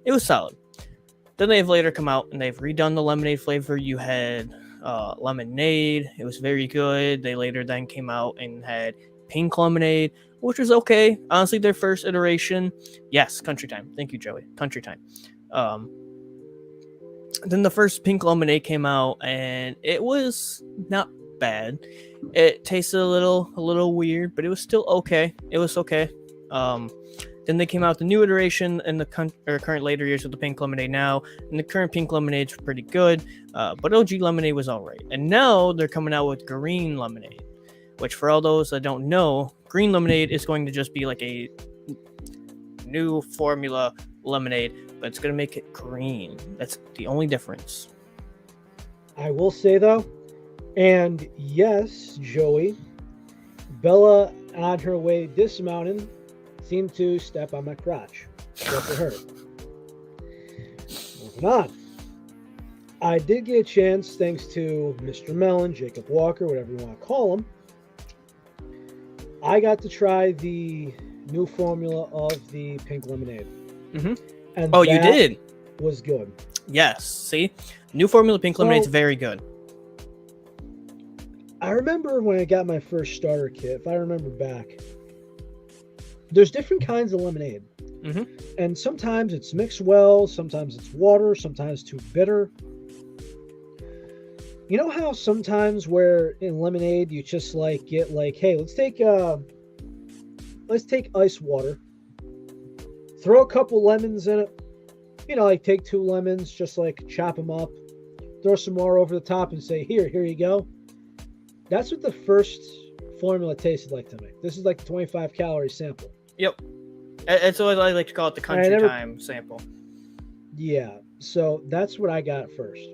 Speaker 2: It was solid. Then they've later come out and they've redone the lemonade flavor. You had lemonade. It was very good. They later then came out and had pink lemonade, which was okay. Honestly, their first iteration. Yes, Country Time. Thank you, Joey. Country Time. Then the first pink lemonade came out and it was not bad. It tasted a little weird, but it was still okay. It was okay. Then they came out the new iteration in the current later years with the pink lemonade now, and the current pink lemonade's pretty good, but OG lemonade was alright. And now they're coming out with green lemonade, which for all those that don't know, green lemonade is going to just be like a new formula lemonade but it's going to make it green. That's the only difference.
Speaker 1: I will say, though, and yes, Joey, Bella, on her way dismounting, seemed to step on my crotch. That's what hurt. Moving on. I did get a chance, thanks to Mr. Mellon, Jacob Walker, whatever you want to call him. I got to try the new formula of the pink lemonade.
Speaker 2: Mm-hmm.
Speaker 1: And
Speaker 2: oh, you did?
Speaker 1: Was good.
Speaker 2: Yes. See? New formula pink lemonade is very good.
Speaker 1: I remember when I got my first starter kit, if I remember back, there's different kinds of lemonade.
Speaker 2: Mm-hmm.
Speaker 1: And sometimes it's mixed well, sometimes it's water, sometimes too bitter. You know how sometimes where in lemonade you just like get like, hey, let's take ice water, throw a couple lemons in it, you know, like take 2 lemons, just like chop them up, throw some more over the top and say, here you go. That's what the first formula tasted like to me. This is like a 25 calorie sample.
Speaker 2: Yep. It's what I like to call it, the country time sample.
Speaker 1: Yeah. So that's what I got first.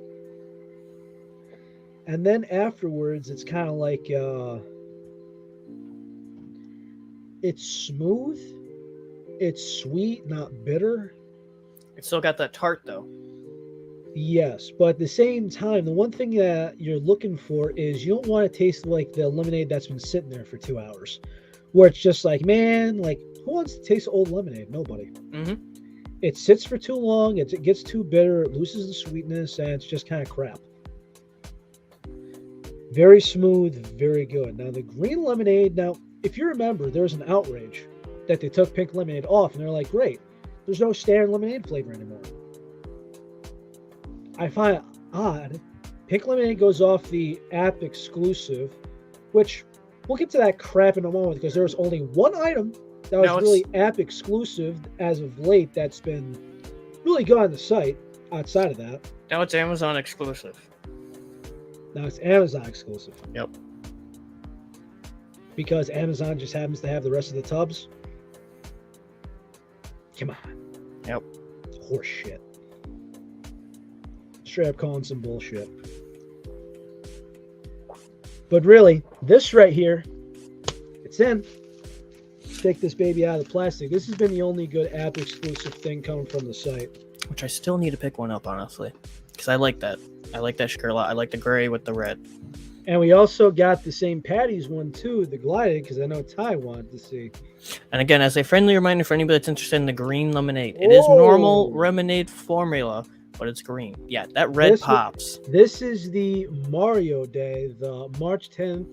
Speaker 1: And then afterwards, it's kind of like, it's smooth, it's sweet, not bitter.
Speaker 2: It's still got that tart, though.
Speaker 1: Yes, but at the same time, the one thing that you're looking for is you don't want to taste like the lemonade that's been sitting there for 2 hours, where it's just like, man, like, who wants to taste old lemonade? Nobody.
Speaker 2: Mm-hmm.
Speaker 1: It sits for too long, it gets too bitter, it loses the sweetness, and it's just kind of crap. Very smooth, very good. Now, the green lemonade, now, if you remember, there was an outrage that they took pink lemonade off, and they're like, great, there's no standard lemonade flavor anymore. I find it odd. Pink lemonade goes off the app exclusive, which we'll get to that crap in a moment because there was only one item that was really app exclusive as of late that's been really good on the site outside of that.
Speaker 2: Now it's Amazon exclusive.
Speaker 1: Now it's Amazon exclusive.
Speaker 2: Yep.
Speaker 1: Because Amazon just happens to have the rest of the tubs. Come on.
Speaker 2: Yep.
Speaker 1: Horse shit. Straight up calling some bullshit. But really, this right here, it's in. Take this baby out of the plastic. This has been the only good app exclusive thing coming from the site.
Speaker 2: Which I still need to pick one up, honestly. Because I like that. I like that sugar a lot. I like the gray with the red.
Speaker 1: And we also got the same Patty's one too, the glided, because I know Ty wanted to see.
Speaker 2: And again, as a friendly reminder for anybody that's interested in the green lemonade, it is normal lemonade formula, but it's green. Yeah, that red pops.
Speaker 1: This is the Mario Day, the March 10th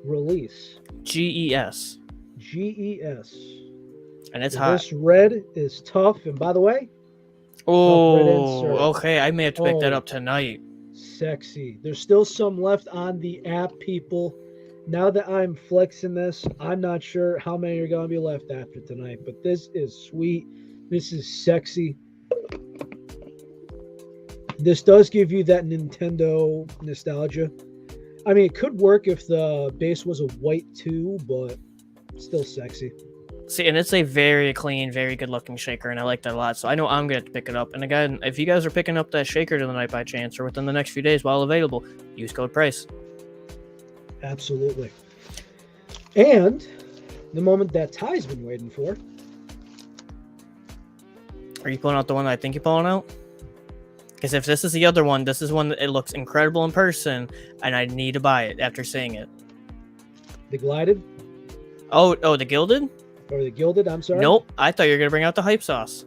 Speaker 1: release.
Speaker 2: GES.
Speaker 1: GES.
Speaker 2: And it's hot.
Speaker 1: This red is tough. And by the way,
Speaker 2: oh, okay. I may have to pick that up tonight.
Speaker 1: Sexy. There's still some left on the app, people. Now that I'm flexing this, I'm not sure how many are going to be left after tonight, but this is sweet. This is sexy. This does give you that Nintendo nostalgia. I mean, it could work if the base was a white too, but still sexy.
Speaker 2: See, and it's a very clean, very good-looking shaker, and I like that a lot. So I know I'm going to pick it up. And again, if you guys are picking up that shaker tonight by chance or within the next few days while available, use code PRICE.
Speaker 1: Absolutely. And the moment that Ty's been waiting for.
Speaker 2: Are you pulling out the one that I think you're pulling out? Because if this is the other one, this is one that it looks incredible in person, and I need to buy it after seeing it.
Speaker 1: The glided?
Speaker 2: Oh, the gilded?
Speaker 1: Or the gilded, I'm sorry?
Speaker 2: Nope, I thought you were going to bring out the hype sauce.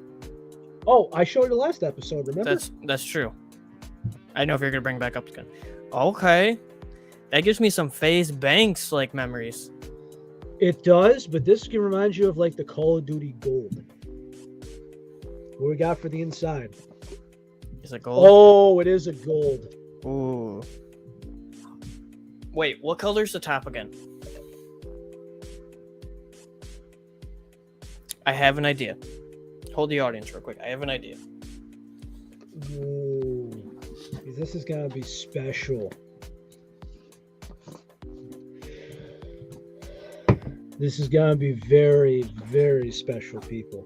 Speaker 1: Oh, I showed you the last episode, remember?
Speaker 2: That's true. I know if you're going to bring back up again. Okay. That gives me some FaZe Banks like memories.
Speaker 1: It does, but this can remind you of like the Call of Duty Gold. What we got for the inside?
Speaker 2: Is it gold?
Speaker 1: Oh, it is a gold.
Speaker 2: Ooh. Wait, what color's the top again? I have an idea. Hold the audience real quick. I have an idea.
Speaker 1: Ooh. This is going to be special. This is going to be very, very special, people.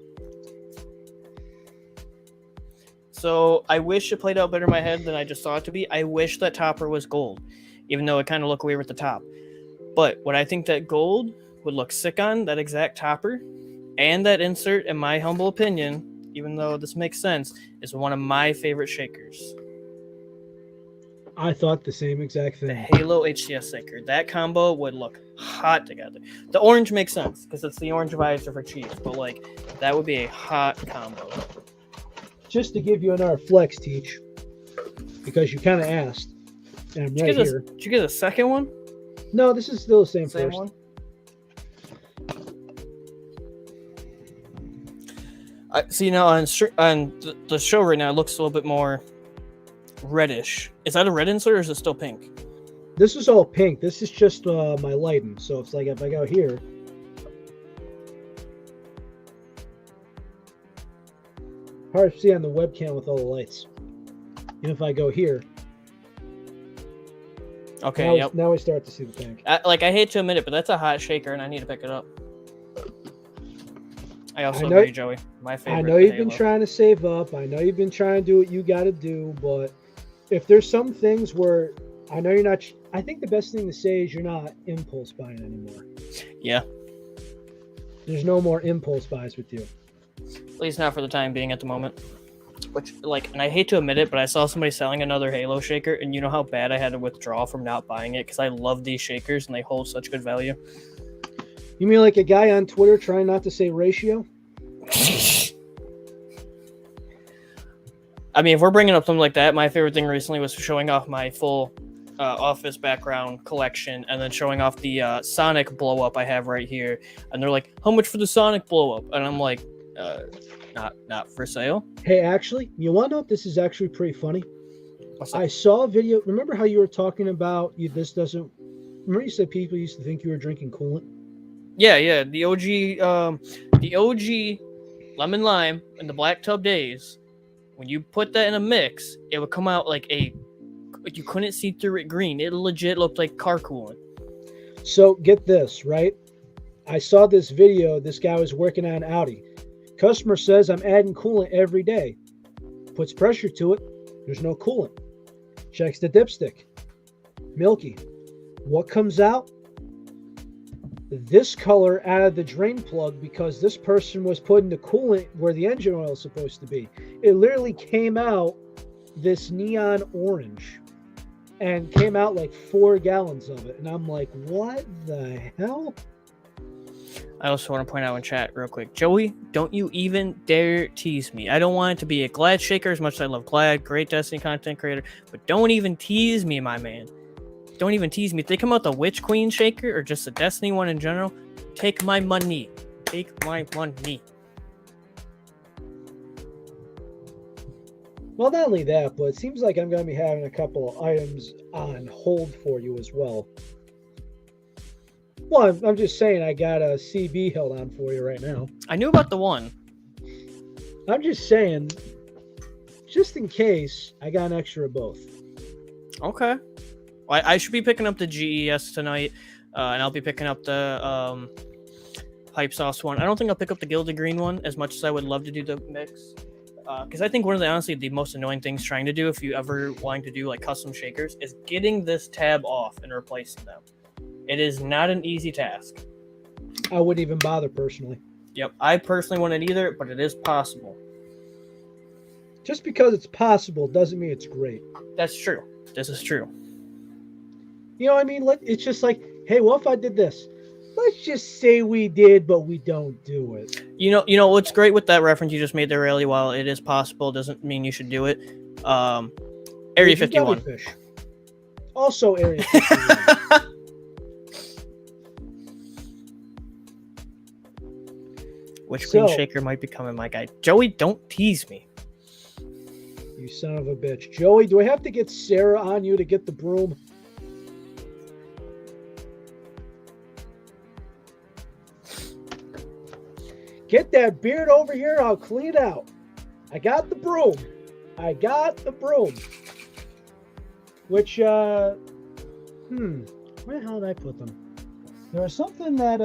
Speaker 2: So I wish it played out better in my head than I just thought it to be. I wish that topper was gold, even though it kind of looked weird at the top. But what I think that gold would look sick on, that exact topper, and that insert, in my humble opinion, even though this makes sense, is one of my favorite shakers.
Speaker 1: I thought the same exact
Speaker 2: The
Speaker 1: thing.
Speaker 2: Halo HCS shaker. That combo would look hot together. The orange makes sense because it's the orange visor for Chiefs, but like that would be a hot combo.
Speaker 1: Just to give you another flex, Teach, because you kind of asked, and I'm right here.
Speaker 2: Did you get a second one?
Speaker 1: No, this is still the same first.
Speaker 2: One? See, now on the show right now, it looks a little bit more reddish. Is that a red insert or is it still pink?
Speaker 1: This is all pink. This is just my lighting. So it's like if I go here, hard to see on the webcam with all the lights. And if I go here,
Speaker 2: okay,
Speaker 1: now we start to see the pink.
Speaker 2: I hate to admit it, but that's a hot shaker, and I need to pick it up. I also
Speaker 1: know,
Speaker 2: agree, Joey. My favorite.
Speaker 1: I know you've been trying to save up. I know you've been trying to do what you got to do, but if there's some things where I know you're not, I think the best thing to say is you're not impulse buying anymore.
Speaker 2: Yeah.
Speaker 1: There's no more impulse buys with you.
Speaker 2: At least not for the time being at the moment. Which, like, and I hate to admit it, but I saw somebody selling another Halo shaker, and you know how bad I had to withdraw from not buying it because I love these shakers and they hold such good value.
Speaker 1: You mean like a guy on Twitter trying not to say ratio?
Speaker 2: I mean, if we're bringing up something like that, my favorite thing recently was showing off my full Office background collection and then showing off the Sonic blow up I have right here. And they're like, "How much for the Sonic blow up?" And I'm like, not for sale.
Speaker 1: Hey, actually, you want to know if this is actually pretty funny?
Speaker 2: What's that?
Speaker 1: I saw a video. Remember how you were talking about this doesn't. Remember you said people used to think you were drinking coolant?
Speaker 2: Yeah, the OG lemon lime in the black tub days. When you put that in a mix, it would come out like you couldn't see through it green. It legit looked like car coolant.
Speaker 1: So get this, right? I saw this video. This guy was working on Audi. Customer says, "I'm adding coolant every day." Puts pressure to it. There's no coolant. Checks the dipstick. Milky. What comes out? This color out of the drain plug because this person was putting the coolant where the engine oil is supposed to be. It literally came out this neon orange and came out like 4 gallons of it. And I'm like, what the hell?
Speaker 2: I also want to point out in chat real quick, Joey, don't you even dare tease me. I don't want it to be a Glad shaker as much as I love Glad, great Destiny content creator, but don't even tease me, my man. Don't even tease me. If they come out the Witch Queen shaker or just the Destiny one in general, take my money. Take my money.
Speaker 1: Well, not only that, but it seems like I'm going to be having a couple of items on hold for you as well. Well, I'm just saying I got a CB held on for you right now.
Speaker 2: I knew about the one.
Speaker 1: I'm just saying, just in case, I got an extra of both.
Speaker 2: Okay. I should be picking up the GES tonight, and I'll be picking up the Hype Sauce one. I don't think I'll pick up the Gilded Green one as much as I would love to do the mix. Because I think one of the most annoying things trying to do if you ever wanting to do like custom shakers is getting this tab off and replacing them. It is not an easy task.
Speaker 1: I wouldn't even bother personally.
Speaker 2: Yep, I personally wouldn't either, but it is possible.
Speaker 1: Just because it's possible doesn't mean it's great.
Speaker 2: That's true. This is true.
Speaker 1: You know what I mean? It's just like, hey, what if I did this? Let's just say we did, but we don't do it.
Speaker 2: You know what's great with that reference you just made there, really, while it is possible, doesn't mean you should do it. Area 51.
Speaker 1: Fish. Also Area 51.
Speaker 2: Which Queen Shaker might be coming, my guy. Joey, don't tease me.
Speaker 1: You son of a bitch. Joey, do I have to get Sarah on you to get the broom? Get that beard over here. I'll clean it out. I got the broom. Which, where the hell did I put them? There was something that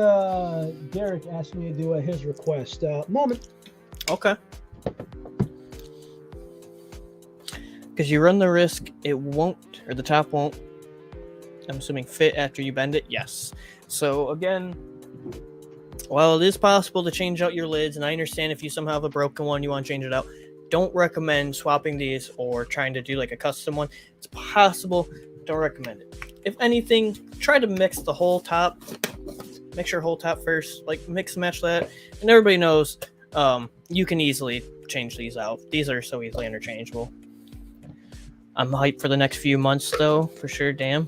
Speaker 1: Derek asked me to do at his request. Moment.
Speaker 2: Okay. because you run the risk it won't, or the top won't, I'm assuming, fit after you bend it. Yes. So again, while it is possible to change out your lids, and I understand if you somehow have a broken one, you want to change it out, don't recommend swapping these or trying to do like a custom one. It's possible. Don't recommend it. If anything, try to mix the whole top. Mix your whole top first. Like, mix and match that. And everybody knows you can easily change these out. These are so easily interchangeable. I'm hyped for the next few months, though, for sure. Damn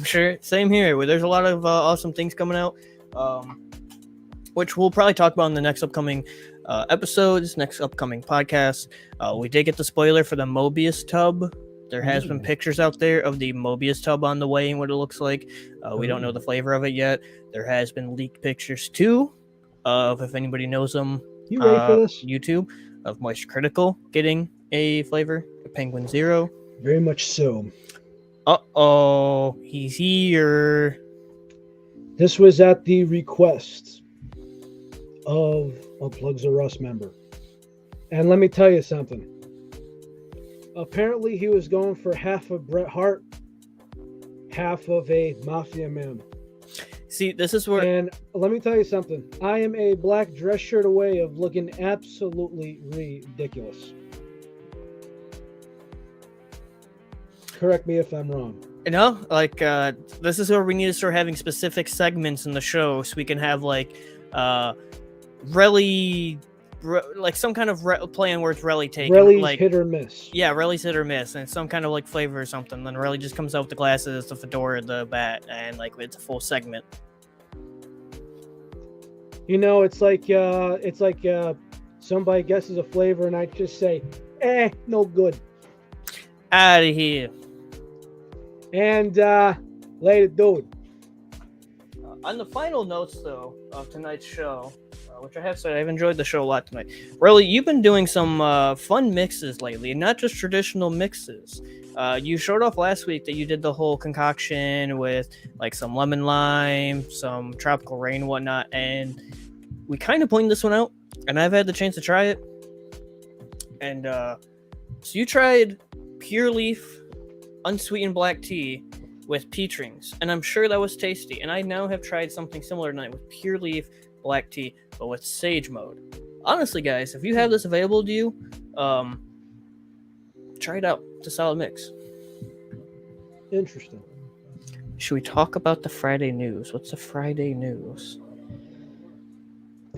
Speaker 2: sure. Same here. There's a lot of awesome things coming out, which we'll probably talk about in the next upcoming episodes, next upcoming podcasts. We did get the spoiler for the Mobius tub. There has been pictures out there of the Mobius tub on the way and what it looks like. We don't know the flavor of it yet. There has been leaked pictures too of, if anybody knows them,
Speaker 1: You ready for this?
Speaker 2: YouTube, of Moisture Critical getting a flavor, a Penguin Zero.
Speaker 1: Very much so.
Speaker 2: Uh-oh, he's here.
Speaker 1: This was at the request of a Plugs of Rust member. And let me tell you something. Apparently he was going for half of Bret Hart, half of a Mafia Man.
Speaker 2: See, this is where...
Speaker 1: And let me tell you something. I am a black dress shirt away of looking absolutely ridiculous. Correct me if I'm wrong.
Speaker 2: You know, like, this is where we need to start having specific segments in the show so we can have, like, like some kind of play on words Relly taken.
Speaker 1: Relly's
Speaker 2: like,
Speaker 1: hit or miss.
Speaker 2: Yeah, Relly's hit or miss, and some kind of, like, flavor or something. Then Relly just comes out with the glasses, the fedora, the bat, and, like, it's a full segment.
Speaker 1: You know, it's like somebody guesses a flavor and I just say, no good.
Speaker 2: Out of here.
Speaker 1: And later, dude.
Speaker 2: On the final notes, though, of tonight's show, which I have said I've enjoyed the show a lot tonight. Relly, you've been doing some fun mixes lately, and not just traditional mixes. You showed off last week that you did the whole concoction with like some lemon lime, some tropical rain and whatnot, and we kind of pointed this one out, and I've had the chance to try it. And so you tried pure leaf, unsweetened black tea with peach rings, and I'm sure that was tasty. And I now have tried something similar tonight with pure leaf, black tea, but with sage mode. Honestly, guys, if you have this available to you, try it out. It's a solid mix.
Speaker 1: Interesting.
Speaker 2: Should we talk about the Friday news? What's the Friday news?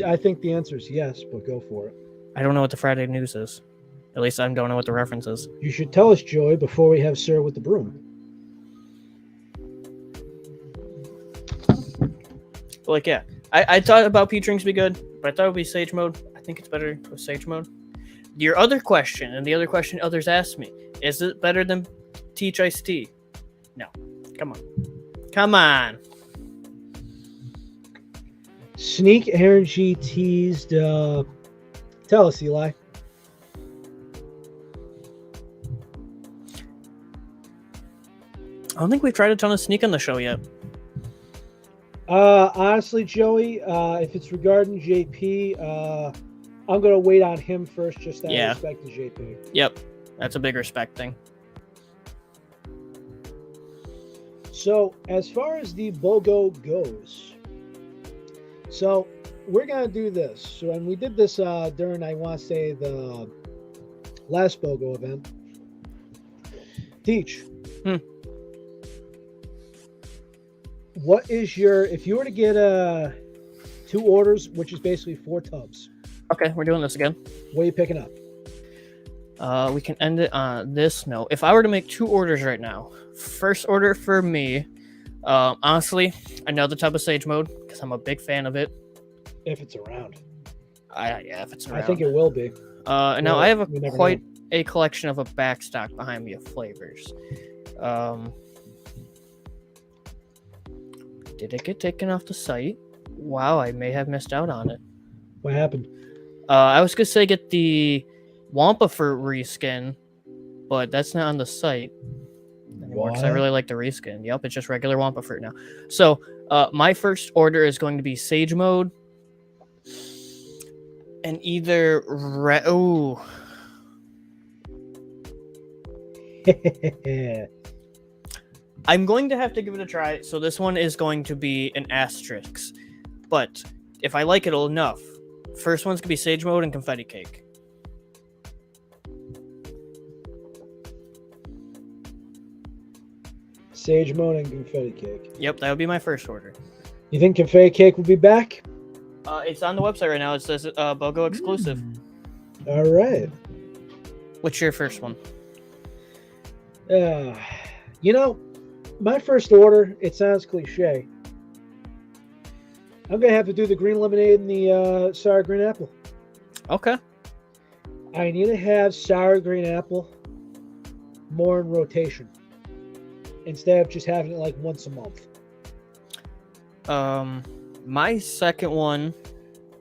Speaker 1: I think the answer is yes, but go for it.
Speaker 2: I don't know what the Friday news is. At least I don't know what the reference is.
Speaker 1: You should tell us, Joey, before we have Sir with the broom.
Speaker 2: Like, yeah. I thought about peach rings would be good, but I thought it would be sage mode. I think it's better with sage mode. Your other question, and the other question others asked me, is it better than peach iced tea? No. Come on. Come on.
Speaker 1: Sneak Energy teased. Tell us, Eli.
Speaker 2: I don't think we've tried a ton of Sneak on the show yet.
Speaker 1: Honestly, Joey, if it's regarding JP, I'm going to wait on him first just out of respect to JP.
Speaker 2: Yep. That's a big respect thing.
Speaker 1: So, as far as the BOGO goes, so we're going to do this. So, and we did this during, I want to say, the last BOGO event. Teach. What is your, if you were to get 2 orders, which is basically 4 tubs.
Speaker 2: Okay, we're doing this again.
Speaker 1: What are you picking up?
Speaker 2: We can end it on this note. If I were to make 2 orders right now, first order for me, honestly, another tub of sage mode, because I'm a big fan of it.
Speaker 1: If it's around.
Speaker 2: Yeah, if it's around.
Speaker 1: I think it will be.
Speaker 2: And now I have quite a collection of a backstock behind me of flavors. Did it get taken off the site? Wow, I may have missed out on it.
Speaker 1: What happened?
Speaker 2: I was going to say get the Wampa Fruit reskin, but that's not on the site anymore because I really like the reskin. Yep, it's just regular Wampa Fruit now. So my first order is going to be Sage Mode and either... I'm going to have to give it a try. So this one is going to be an asterisk. But if I like it enough, first one's going to be Sage Mode and Confetti Cake.
Speaker 1: Sage Mode and Confetti Cake.
Speaker 2: Yep, that would be my first order.
Speaker 1: You think Confetti Cake will be back?
Speaker 2: It's on the website right now. It says BOGO exclusive.
Speaker 1: All right.
Speaker 2: What's your first one?
Speaker 1: You know, my first order, it sounds cliche. I'm going to have to do the green lemonade and the sour green apple.
Speaker 2: Okay.
Speaker 1: I need to have sour green apple more in rotation instead of just having it like once a month.
Speaker 2: My second one.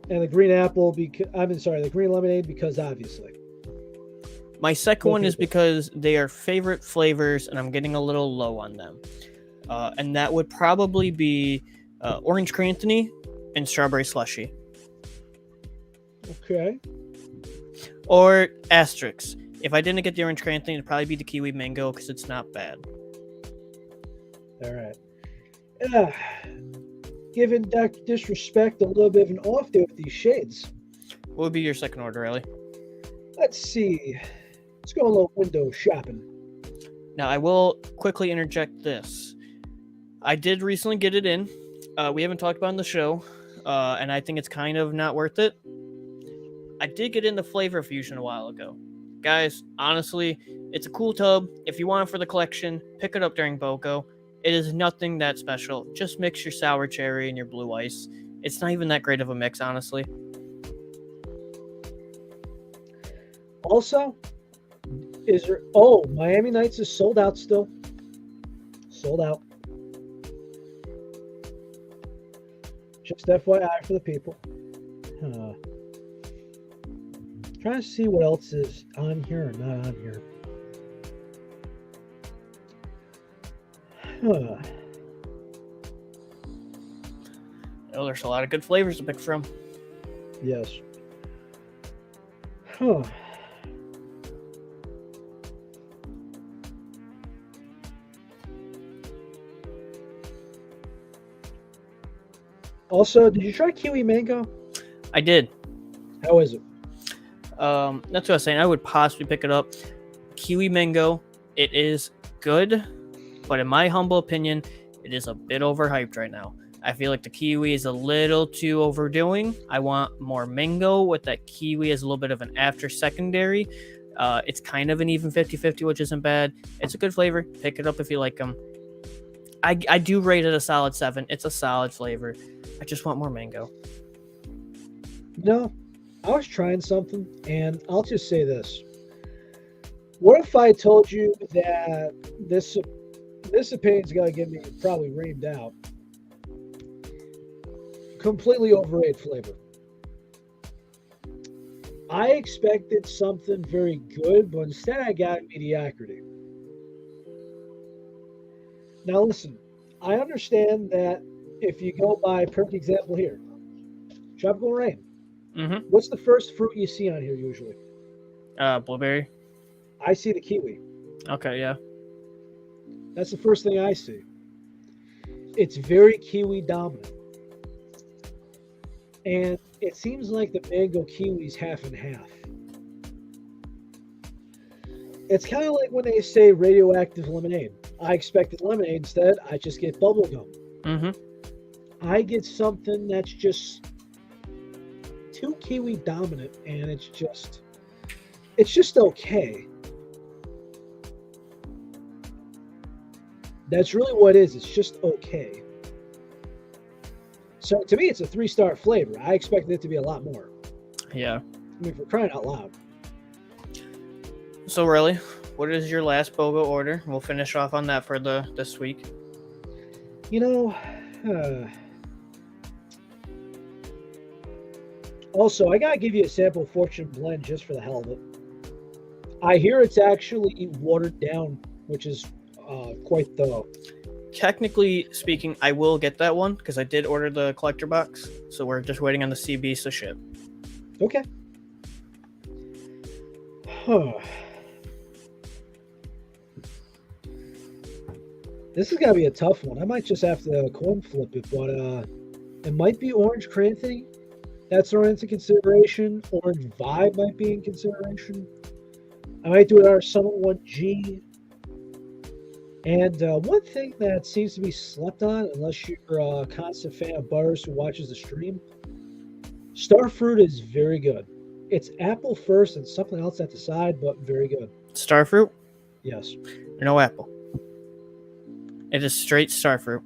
Speaker 1: And the green apple, the green lemonade, because obviously.
Speaker 2: My second one is because they are favorite flavors, and I'm getting a little low on them. And that would probably be Orange Cranthony and Strawberry Slushy.
Speaker 1: Okay.
Speaker 2: Or asterisk. If I didn't get the Orange Cranthony, it'd probably be the Kiwi Mango because it's not bad.
Speaker 1: All right. Giving Dr. Disrespect a little bit of an off day with these shades.
Speaker 2: What would be your second order, Ellie?
Speaker 1: Let's see. Let's go a little window shopping.
Speaker 2: Now, I will quickly interject this. I did recently get it in. We haven't talked about it on the show, and I think it's kind of not worth it. I did get in the Flavor Fusion a while ago. Guys, honestly, it's a cool tub. If you want it for the collection, pick it up during BOGO. It is nothing that special. Just mix your sour cherry and your blue ice. It's not even that great of a mix, honestly.
Speaker 1: Also, Miami Nights is sold out still. Sold out. Just FYI for the people. Trying to see what else is on here or not on here.
Speaker 2: Oh, there's a lot of good flavors to pick from.
Speaker 1: Yes. Also, did you try Kiwi Mango?
Speaker 2: I did.
Speaker 1: How is it?
Speaker 2: That's what I was saying. I would possibly pick it up. Kiwi Mango, it is good, but in my humble opinion, it is a bit overhyped right now. I feel like the kiwi is a little too overdoing. I want more mango with that kiwi as a little bit of an after secondary. It's kind of an even 50-50, which isn't bad. It's a good flavor. Pick it up if you like them. I do rate it a solid 7. It's a solid flavor. I just want more mango.
Speaker 1: No, I was trying something, and I'll just say this. What if I told you that this opinion's going to get me probably reamed out? Completely overrated flavor. I expected something very good, but instead I got mediocrity. Now listen, I understand that if you go by perfect example here, tropical rain.
Speaker 2: Mm-hmm.
Speaker 1: What's the first fruit you see on here usually?
Speaker 2: Blueberry.
Speaker 1: I see the kiwi.
Speaker 2: Okay, yeah.
Speaker 1: That's the first thing I see. It's very kiwi dominant. And it seems like the mango kiwi's half and half. It's kind of like when they say radioactive lemonade. I expected lemonade instead. I just get bubble gum.
Speaker 2: Mm-hmm.
Speaker 1: I get something that's just too kiwi dominant, and it's just okay. That's really what it is. It's just okay. So to me, it's a 3-star flavor. I expected it to be a lot more.
Speaker 2: Yeah.
Speaker 1: I mean, for crying out loud.
Speaker 2: So really, what is your last BOGO order? We'll finish off on that for this week.
Speaker 1: You know, also, I gotta give you a sample of Fortune Blend just for the hell of it. I hear it's actually watered down, which is quite thorough.
Speaker 2: Technically speaking, I will get that one because I did order the collector box. So we're just waiting on the CB to ship.
Speaker 1: Okay. This is gotta be a tough one. I might just have to coin flip it, but it might be Orange Cranthony. That's thrown into consideration. Orange Vibe might be in consideration. I might do it our Summit 1G. And one thing that seems to be slept on, unless you're a constant fan of Butters who watches the stream, Starfruit is very good. It's apple first and something else at the side, but very good.
Speaker 2: Starfruit?
Speaker 1: Yes.
Speaker 2: No apple. It is straight starfruit.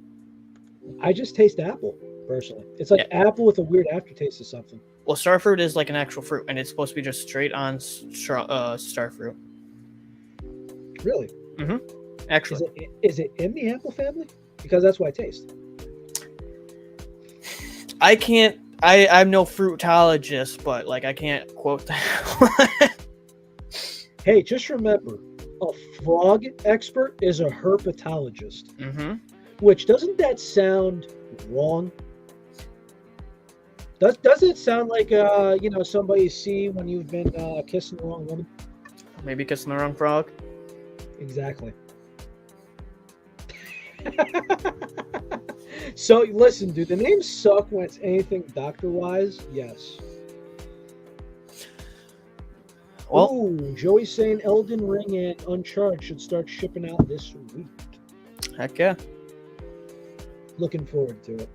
Speaker 1: I just taste apple, personally. It's like apple with a weird aftertaste of something.
Speaker 2: Well, starfruit is like an actual fruit, and it's supposed to be just straight on starfruit.
Speaker 1: Really?
Speaker 2: Mm-hmm. Actually.
Speaker 1: Is it in the apple family? Because that's what I taste.
Speaker 2: I can't... I'm no fruitologist, but like I can't quote that.
Speaker 1: Hey, just remember, a frog expert is a herpetologist.
Speaker 2: Mm-hmm.
Speaker 1: Which, doesn't that sound wrong? Doesn't it sound like somebody you see when you've been kissing the wrong woman?
Speaker 2: Maybe kissing the wrong frog.
Speaker 1: Exactly. So listen, dude, the names suck when it's anything doctor-wise. Yes.
Speaker 2: Well,
Speaker 1: ooh, Joey's saying Elden Ring and Uncharted should start shipping out this week.
Speaker 2: Heck yeah.
Speaker 1: Looking forward to it.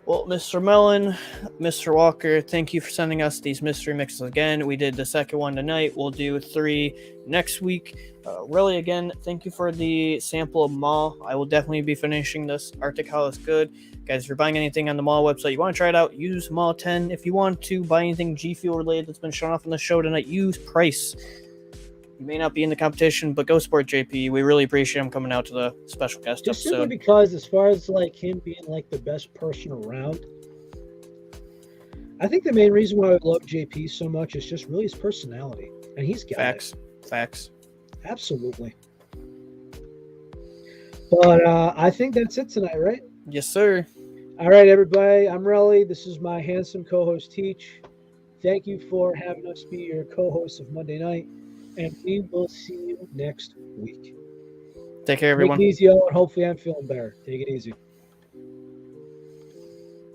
Speaker 2: Well, Mr. Mellon, Mr. Walker, thank you for sending us these mystery mixes again. We did the second one tonight. We'll do 3 next week. Really, again, thank you for the sample of Mall. I will definitely be finishing this. Arctic Hall is good. Guys, if you're buying anything on the Mall website, you want to try it out, use Mall 10. If you want to buy anything GFuel related that's been shown off on the show tonight, use Price. You may not be in the competition, but go support JP. We really appreciate him coming out to the special guest
Speaker 1: just
Speaker 2: episode.
Speaker 1: Simply because, as far as like him being like the best person around, I think the main reason why I love JP so much is just really his personality, and he's got
Speaker 2: Facts.
Speaker 1: Absolutely. But I think that's it tonight, right?
Speaker 2: Yes, sir.
Speaker 1: All right, everybody. I'm Relly. This is my handsome co-host Teach. Thank you for having us be your co-host of Monday night. And we will see you next week.
Speaker 2: Take care, everyone.
Speaker 1: Take it easy, and hopefully I'm feeling better. Take it easy.